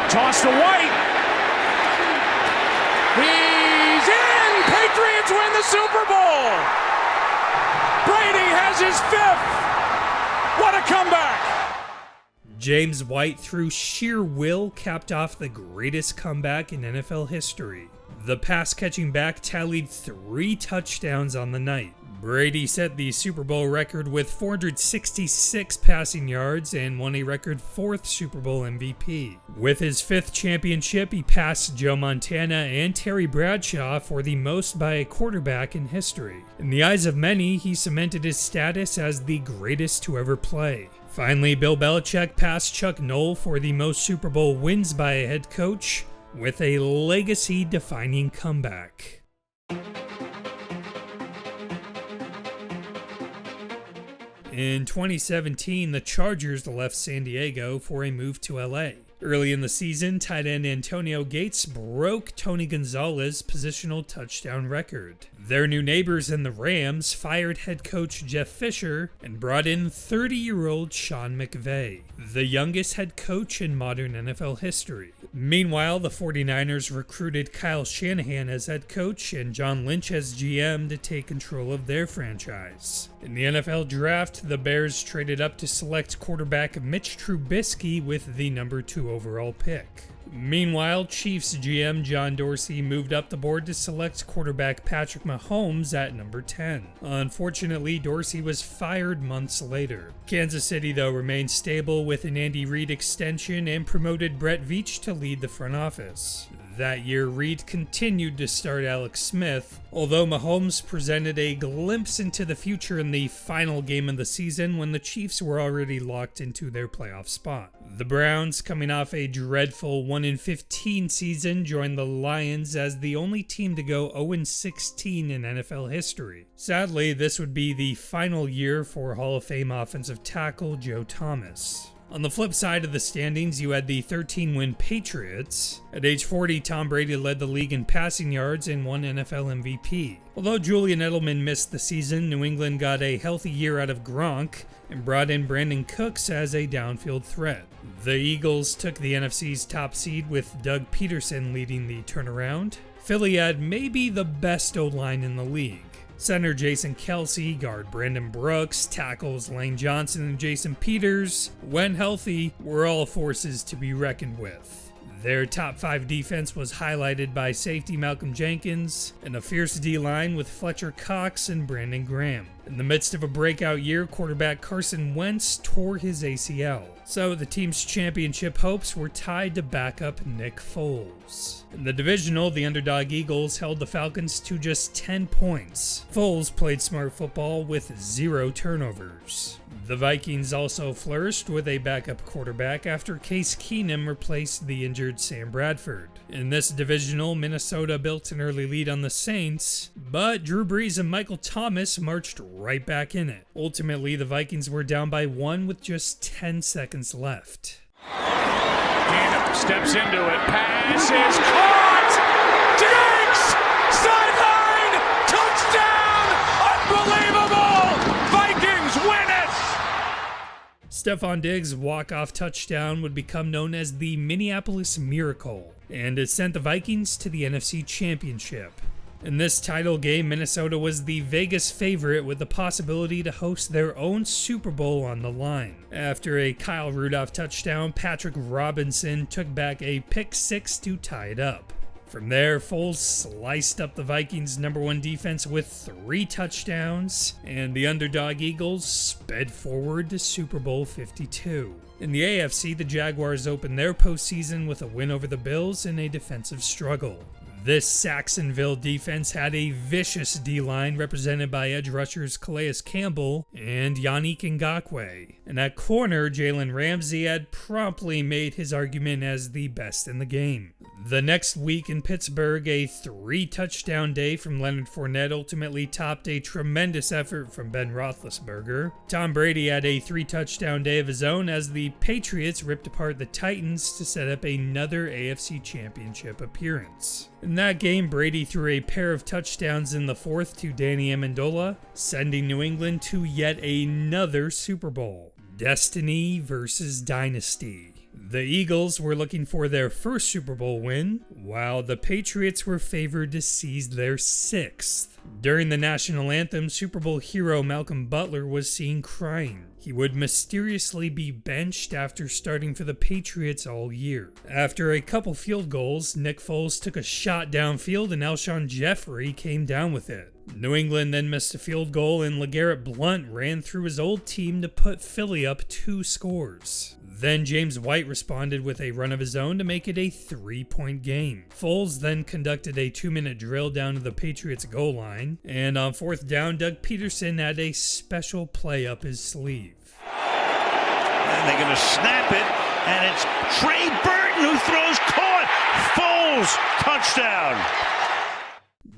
Toss to White. He's in! Patriots win the Super Bowl! Brady has his 5th! What a comeback! James White, through sheer will, capped off the greatest comeback in NFL history. The pass-catching back tallied 3 touchdowns on the night. Brady set the Super Bowl record with 466 passing yards and won a record 4th Super Bowl MVP. With his 5th championship, he passed Joe Montana and Terry Bradshaw for the most by a quarterback in history. In the eyes of many, he cemented his status as the greatest to ever play. Finally, Bill Belichick passed Chuck Noll for the most Super Bowl wins by a head coach, with a legacy-defining comeback. In 2017, the Chargers left San Diego for a move to LA. Early in the season, tight end Antonio Gates broke Tony Gonzalez's positional touchdown record. Their new neighbors in the Rams fired head coach Jeff Fisher and brought in 30-year-old Sean McVay, the youngest head coach in modern NFL history. Meanwhile, the 49ers recruited Kyle Shanahan as head coach and John Lynch as GM to take control of their franchise. In the NFL draft, the Bears traded up to select quarterback Mitch Trubisky with the number 2 overall pick. Meanwhile, Chiefs GM John Dorsey moved up the board to select quarterback Patrick Mahomes at number 10. Unfortunately, Dorsey was fired months later. Kansas City, though, remained stable with an Andy Reid extension and promoted Brett Veach to lead the front office. That year, Reid continued to start Alex Smith, although Mahomes presented a glimpse into the future in the final game of the season when the Chiefs were already locked into their playoff spot. The Browns, coming off a dreadful 1-15 season, joined the Lions as the only team to go 0-16 in NFL history. Sadly, this would be the final year for Hall of Fame offensive tackle Joe Thomas. On the flip side of the standings, you had the 13-win Patriots. At age 40, Tom Brady led the league in passing yards and won NFL MVP. Although Julian Edelman missed the season, New England got a healthy year out of Gronk and brought in Brandon Cooks as a downfield threat. The Eagles took the NFC's top seed with Doug Peterson leading the turnaround. Philly had maybe the best O-line in the league. Center Jason Kelce, guard Brandon Brooks, tackles Lane Johnson and Jason Peters, when healthy, were all forces to be reckoned with. Their top 5 defense was highlighted by safety Malcolm Jenkins and a fierce D-line with Fletcher Cox and Brandon Graham. In the midst of a breakout year, quarterback Carson Wentz tore his ACL, so the team's championship hopes were tied to backup Nick Foles. In the divisional, the underdog Eagles held the Falcons to just 10 points. Foles played smart football with 0 turnovers. The Vikings also flourished with a backup quarterback after Case Keenum replaced the injured Sam Bradford. In this divisional, Minnesota built an early lead on the Saints, but Drew Brees and Michael Thomas marched right back in it. Ultimately, the Vikings were down by 1 with just 10 seconds left. Hanu steps into it, pass is caught! Diggs! Sideline! Touchdown! Unbelievable! Vikings win it! Stefon Diggs' walk-off touchdown would become known as the Minneapolis Miracle, and it sent the Vikings to the NFC Championship. In this title game, Minnesota was the Vegas favorite with the possibility to host their own Super Bowl on the line. After a Kyle Rudolph touchdown, Patrick Robinson took back a pick 6 to tie it up. From there, Foles sliced up the Vikings' number 1 defense with 3 touchdowns, and the underdog Eagles sped forward to Super Bowl 52. In the AFC, the Jaguars opened their postseason with a win over the Bills in a defensive struggle. This Saxonville defense had a vicious D-line represented by edge rushers Calais Campbell and Yannick Ngakoue. And at corner, Jalen Ramsey had promptly made his argument as the best in the game. The next week in Pittsburgh, a 3-touchdown day from Leonard Fournette ultimately topped a tremendous effort from Ben Roethlisberger. Tom Brady had a 3-touchdown day of his own as the Patriots ripped apart the Titans to set up another AFC Championship appearance. In that game, Brady threw a pair of touchdowns in the 4th to Danny Amendola, sending New England to yet another Super Bowl. Destiny versus Dynasty. The Eagles were looking for their first Super Bowl win, while the Patriots were favored to seize their 6th. During the national anthem, Super Bowl hero Malcolm Butler was seen crying. He would mysteriously be benched after starting for the Patriots all year. After a couple field goals, Nick Foles took a shot downfield and Alshon Jeffrey came down with it. New England then missed a field goal and LeGarrette Blount ran through his old team to put Philly up 2 scores. Then James White responded with a run of his own to make it a 3-point game. Foles then conducted a 2-minute drill down to the Patriots goal line, and on 4th down, Doug Peterson had a special play up his sleeve. And they're going to snap it, and it's Trey Burton who throws caught. Foles, touchdown.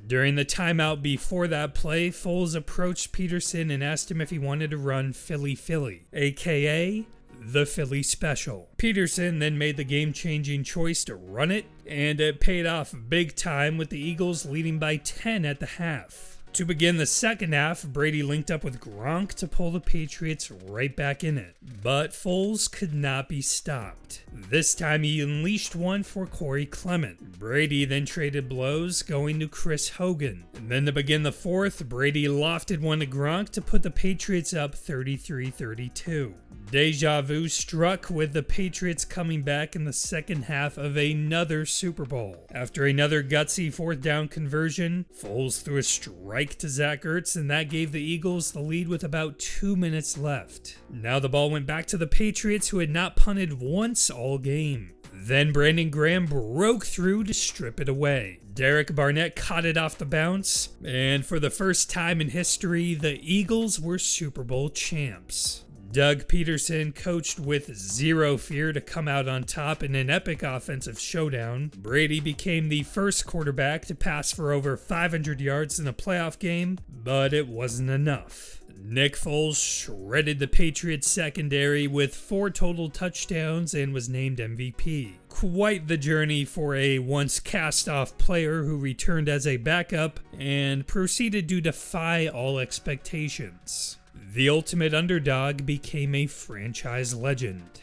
During the timeout before that play, Foles approached Peterson and asked him if he wanted to run Philly Philly, aka the Philly Special. Peterson then made the game-changing choice to run it, and it paid off big time with the Eagles leading by 10 at the half. To begin the second half, Brady linked up with Gronk to pull the Patriots right back in it. But Foles could not be stopped. This time he unleashed one for Corey Clement. Brady then traded blows, going to Chris Hogan. And then to begin the fourth, Brady lofted one to Gronk to put the Patriots up 33-32. Deja vu struck with the Patriots coming back in the second half of another Super Bowl. After another gutsy fourth down conversion, Foles threw a strike to Zach Ertz, and that gave the Eagles the lead with about 2 minutes left. Now the ball went back to the Patriots, who had not punted once all game. Then Brandon Graham broke through to strip it away. Derek Barnett caught it off the bounce, and for the first time in history, the Eagles were Super Bowl champs. Doug Peterson coached with zero fear to come out on top in an epic offensive showdown. Brady became the first quarterback to pass for over 500 yards in a playoff game, but it wasn't enough. Nick Foles shredded the Patriots secondary with 4 total touchdowns and was named MVP. Quite the journey for a once cast-off player who returned as a backup and proceeded to defy all expectations. The ultimate underdog became a franchise legend.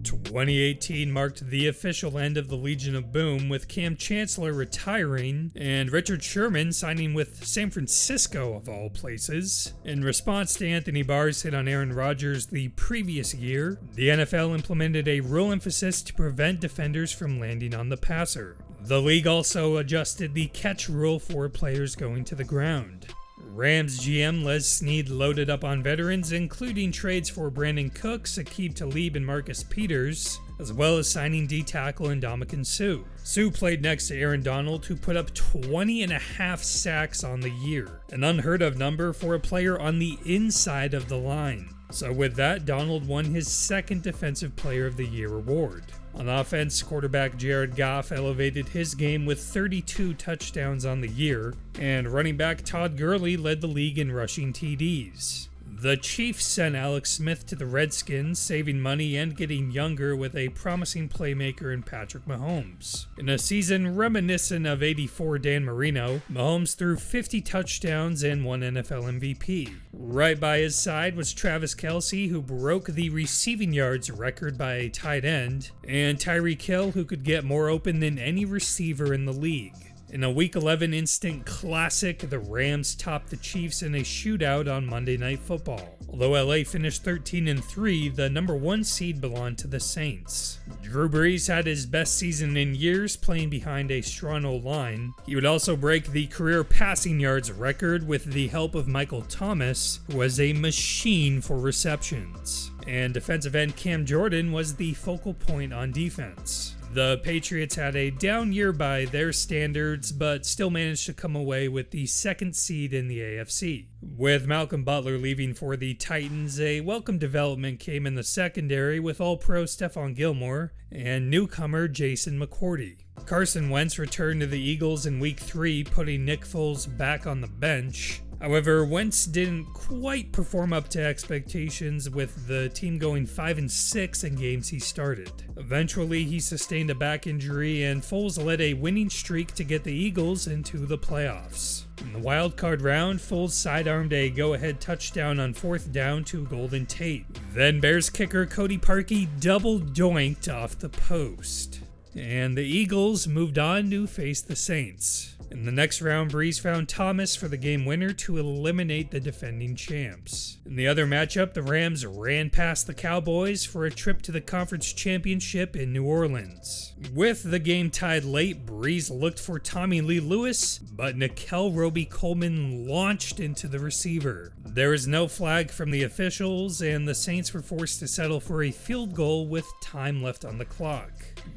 2018 marked the official end of the Legion of Boom, with Cam Chancellor retiring and Richard Sherman signing with San Francisco of all places. In response to Anthony Barr's hit on Aaron Rodgers the previous year, the NFL implemented a rule emphasis to prevent defenders from landing on the passer. The league also adjusted the catch rule for players going to the ground. Rams GM Les Snead loaded up on veterans, including trades for Brandon Cooks, Aqib Talib, and Marcus Peters, as well as signing D-tackle Ndamukong Suh. Suh played next to Aaron Donald, who put up 20.5 sacks on the year, an unheard of number for a player on the inside of the line. So with that, Donald won his second Defensive Player of the Year award. On offense, quarterback Jared Goff elevated his game with 32 touchdowns on the year, and running back Todd Gurley led the league in rushing TDs. The Chiefs sent Alex Smith to the Redskins, saving money and getting younger with a promising playmaker in Patrick Mahomes. In a season reminiscent of '84 Dan Marino, Mahomes threw 50 touchdowns and won NFL MVP. Right by his side was Travis Kelce, who broke the receiving yards record by a tight end, and Tyreek Hill, who could get more open than any receiver in the league. In a Week 11 instant classic, the Rams topped the Chiefs in a shootout on Monday Night Football. Although LA finished 13-3, the number 1 seed belonged to the Saints. Drew Brees had his best season in years, playing behind a strong O-line. He would also break the career passing yards record with the help of Michael Thomas, who was a machine for receptions. And defensive end Cam Jordan was the focal point on defense. The Patriots had a down year by their standards, but still managed to come away with the second seed in the AFC. With Malcolm Butler leaving for the Titans, a welcome development came in the secondary with All-Pro Stephon Gilmore and newcomer Jason McCourty. Carson Wentz returned to the Eagles in Week 3, putting Nick Foles back on the bench. However, Wentz didn't quite perform up to expectations, with the team going 5-6 in games he started. Eventually, he sustained a back injury, and Foles led a winning streak to get the Eagles into the playoffs. In the wildcard round, Foles sidearmed a go-ahead touchdown on 4th down to Golden Tate. Then Bears kicker Cody Parkey double doinked off the post. And the Eagles moved on to face the Saints. In the next round, Brees found Thomas for the game winner to eliminate the defending champs. In the other matchup, the Rams ran past the Cowboys for a trip to the conference championship in New Orleans. With the game tied late, Brees looked for Tommy Lee Lewis, but Nickel Roby-Coleman launched into the receiver. There was no flag from the officials, and the Saints were forced to settle for a field goal with time left on the clock.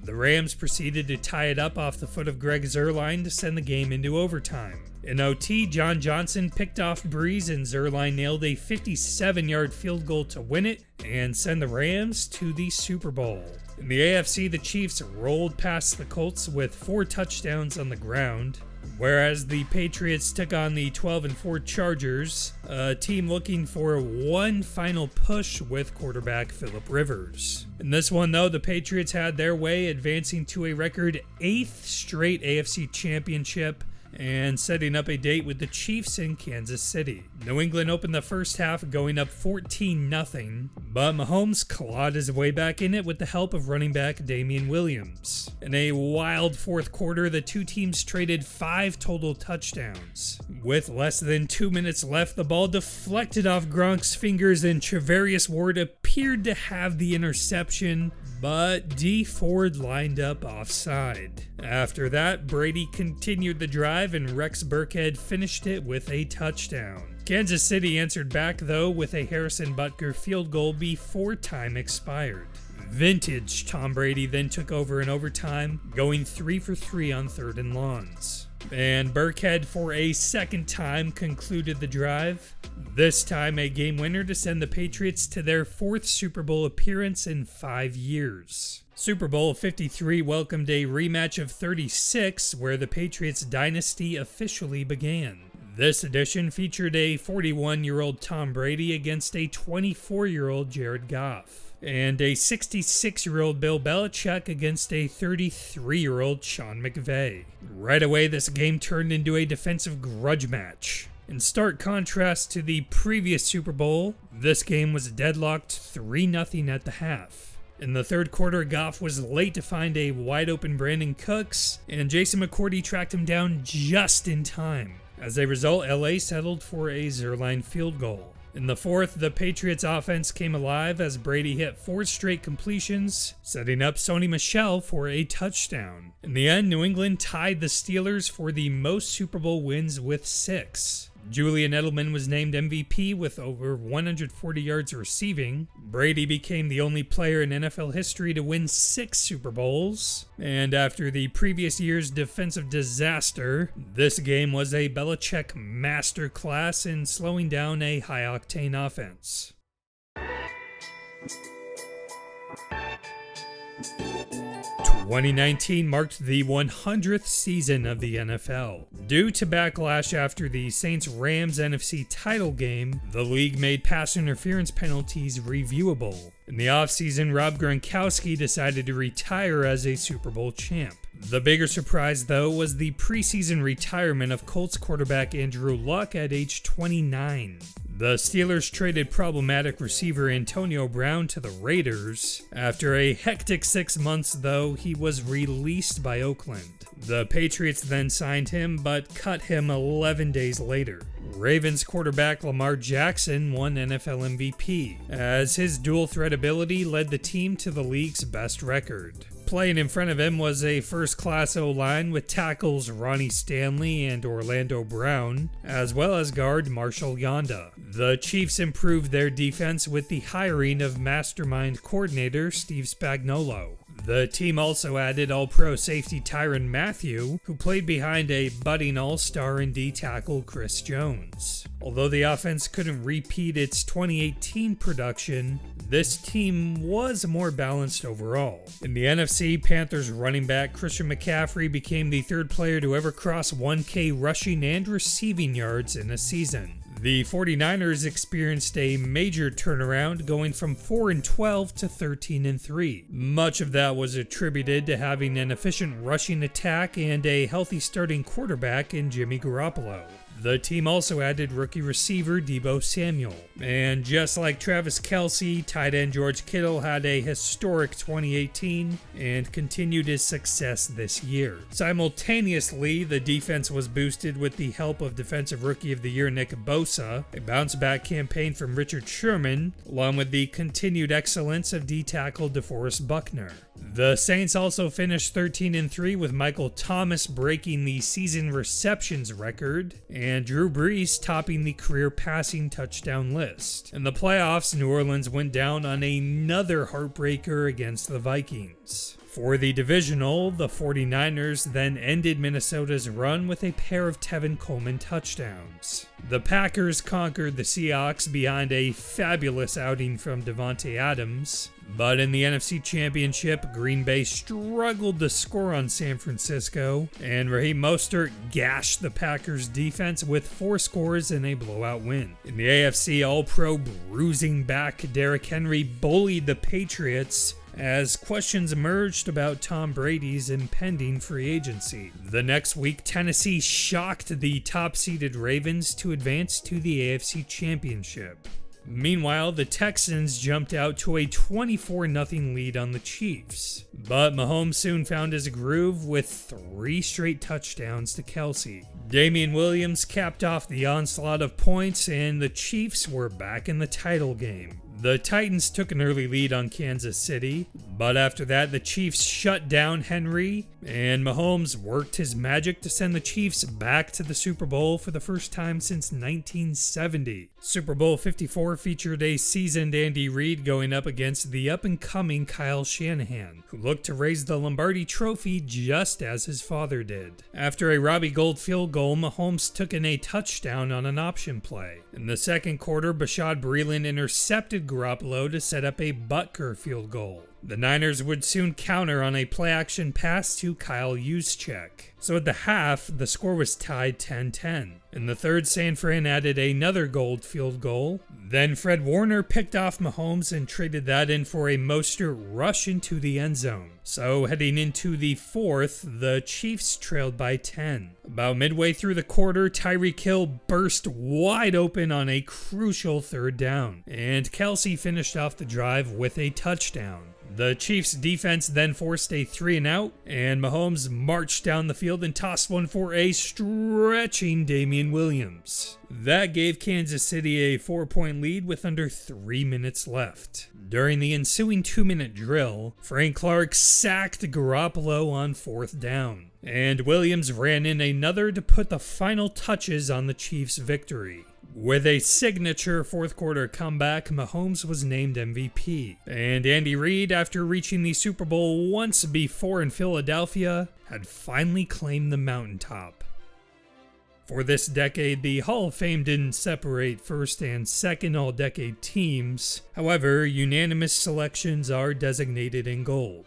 The Rams proceeded to tie it up off the foot of Greg Zuerlein to send the game into overtime. In OT, John Johnson picked off Brees, and Zuerlein nailed a 57-yard field goal to win it and send the Rams to the Super Bowl. In the AFC, the Chiefs rolled past the Colts with 4 touchdowns on the ground. whereas the Patriots took on the 12-4 Chargers, a team looking for one final push with quarterback Phillip Rivers. In this one, though, the Patriots had their way, advancing to a record 8th straight AFC Championship and setting up a date with the Chiefs in Kansas City. New England opened the first half going up 14-0, but Mahomes clawed his way back in it with the help of running back Damian Williams. In a wild fourth quarter, the two teams traded 5 total touchdowns. With less than 2 minutes left, the ball deflected off Gronk's fingers and Charvarius Ward appeared to have the interception, but D. Ford lined up offside. After that, Brady continued the drive and Rex Burkhead finished it with a touchdown. Kansas City answered back though with a Harrison Butker field goal before time expired. Vintage Tom Brady then took over in overtime, going 3 for 3 on 3rd and longs. And Burkhead for a second time concluded the drive, this time a game winner to send the Patriots to their 4th Super Bowl appearance in 5 years. Super Bowl 53 welcomed a rematch of 36 where the Patriots dynasty officially began. This edition featured a 41-year-old Tom Brady against a 24-year-old Jared Goff, and a 66-year-old Bill Belichick against a 33-year-old Sean McVay. Right away, this game turned into a defensive grudge match. In stark contrast to the previous Super Bowl, this game was deadlocked 3-0 at the half. In the third quarter, Goff was late to find a wide-open Brandon Cooks, and Jason McCourty tracked him down just in time. As a result, LA settled for a Zerline field goal. In the fourth, the Patriots' offense came alive as Brady hit 4 straight completions, setting up Sony Michel for a touchdown. In the end, New England tied the Steelers for the most Super Bowl wins with 6. Julian Edelman was named MVP with over 140 yards receiving. Brady became the only player in NFL history to win 6 Super Bowls. And after the previous year's defensive disaster, this game was a Belichick masterclass in slowing down a high-octane offense. 2019 marked the 100th season of the NFL. Due to backlash after the Saints-Rams NFC title game, the league made pass interference penalties reviewable. In the offseason, Rob Gronkowski decided to retire as a Super Bowl champ. The bigger surprise, though, was the preseason retirement of Colts quarterback Andrew Luck at age 29. The Steelers traded problematic receiver Antonio Brown to the Raiders. After a hectic 6 months, though, he was released by Oakland. The Patriots then signed him, but cut him 11 days later. Ravens quarterback Lamar Jackson won NFL MVP, as his dual threat ability led the team to the league's best record. Playing in front of him was a first-class O-line with tackles Ronnie Stanley and Orlando Brown, as well as guard Marshall Yanda. The Chiefs improved their defense with the hiring of mastermind coordinator Steve Spagnuolo. The team also added All-Pro safety Tyrann Mathieu, who played behind a budding All-Star and D-tackle Chris Jones. Although the offense couldn't repeat its 2018 production, this team was more balanced overall. In the NFC, Panthers running back Christian McCaffrey became the 3rd player to ever cross 1K rushing and receiving yards in a season. The 49ers experienced a major turnaround, going from 4-12 to 13-3. Much of that was attributed to having an efficient rushing attack and a healthy starting quarterback in Jimmy Garoppolo. The team also added rookie receiver Deebo Samuel. And just like Travis Kelce, tight end George Kittle had a historic 2018 and continued his success this year. Simultaneously, the defense was boosted with the help of Defensive Rookie of the Year Nick Bosa, a bounce-back campaign from Richard Sherman, along with the continued excellence of D-tackle DeForest Buckner. The Saints also finished 13-3 with Michael Thomas breaking the season receptions record and Drew Brees topping the career passing touchdown list. In the playoffs, New Orleans went down on another heartbreaker against the Vikings. For the divisional, the 49ers then ended Minnesota's run with a pair of Tevin Coleman touchdowns. The Packers conquered the Seahawks behind a fabulous outing from Davante Adams, but in the NFC Championship, Green Bay struggled to score on San Francisco, and Raheem Mostert gashed the Packers defense with 4 scores and a blowout win. In the AFC, All-Pro bruising back Derrick Henry bullied the Patriots as questions emerged about Tom Brady's impending free agency. The next week, Tennessee shocked the top-seeded Ravens to advance to the AFC Championship. Meanwhile, the Texans jumped out to a 24-0 lead on the Chiefs, but Mahomes soon found his groove with 3 straight touchdowns to Kelsey. Damian Williams capped off the onslaught of points, and the Chiefs were back in the title game. The Titans took an early lead on Kansas City, but after that the Chiefs shut down Henry, and Mahomes worked his magic to send the Chiefs back to the Super Bowl for the first time since 1970. Super Bowl 54 featured a seasoned Andy Reid going up against the up-and-coming Kyle Shanahan, who looked to raise the Lombardi Trophy just as his father did. After a Robbie Gould field goal, Mahomes took in a touchdown on an option play. In the second quarter, Bashaud Breeland intercepted Garoppolo to set up a Butker field goal. The Niners would soon counter on a play-action pass to Kyle Juszczyk. So at the half, the score was tied 10-10. In the third, San Fran added another Gould field goal. Then Fred Warner picked off Mahomes and traded that in for a Mostert rush into the end zone. So heading into the fourth, the Chiefs trailed by 10. About midway through the quarter, Tyreek Hill burst wide open on a crucial third down, and Kelsey finished off the drive with a touchdown. The Chiefs' defense then forced a 3-and-out, and Mahomes marched down the field and tossed one for a stretching Damian Williams. That gave Kansas City a 4-point lead with under 3 minutes left. During the ensuing 2-minute drill, Frank Clark sacked Garoppolo on 4th down, and Williams ran in another to put the final touches on the Chiefs' victory. With a signature fourth quarter comeback, Mahomes was named MVP, and Andy Reid, after reaching the Super Bowl once before in Philadelphia, had finally claimed the mountaintop. For this decade, the Hall of Fame didn't separate first and second all-decade teams. However, unanimous selections are designated in gold.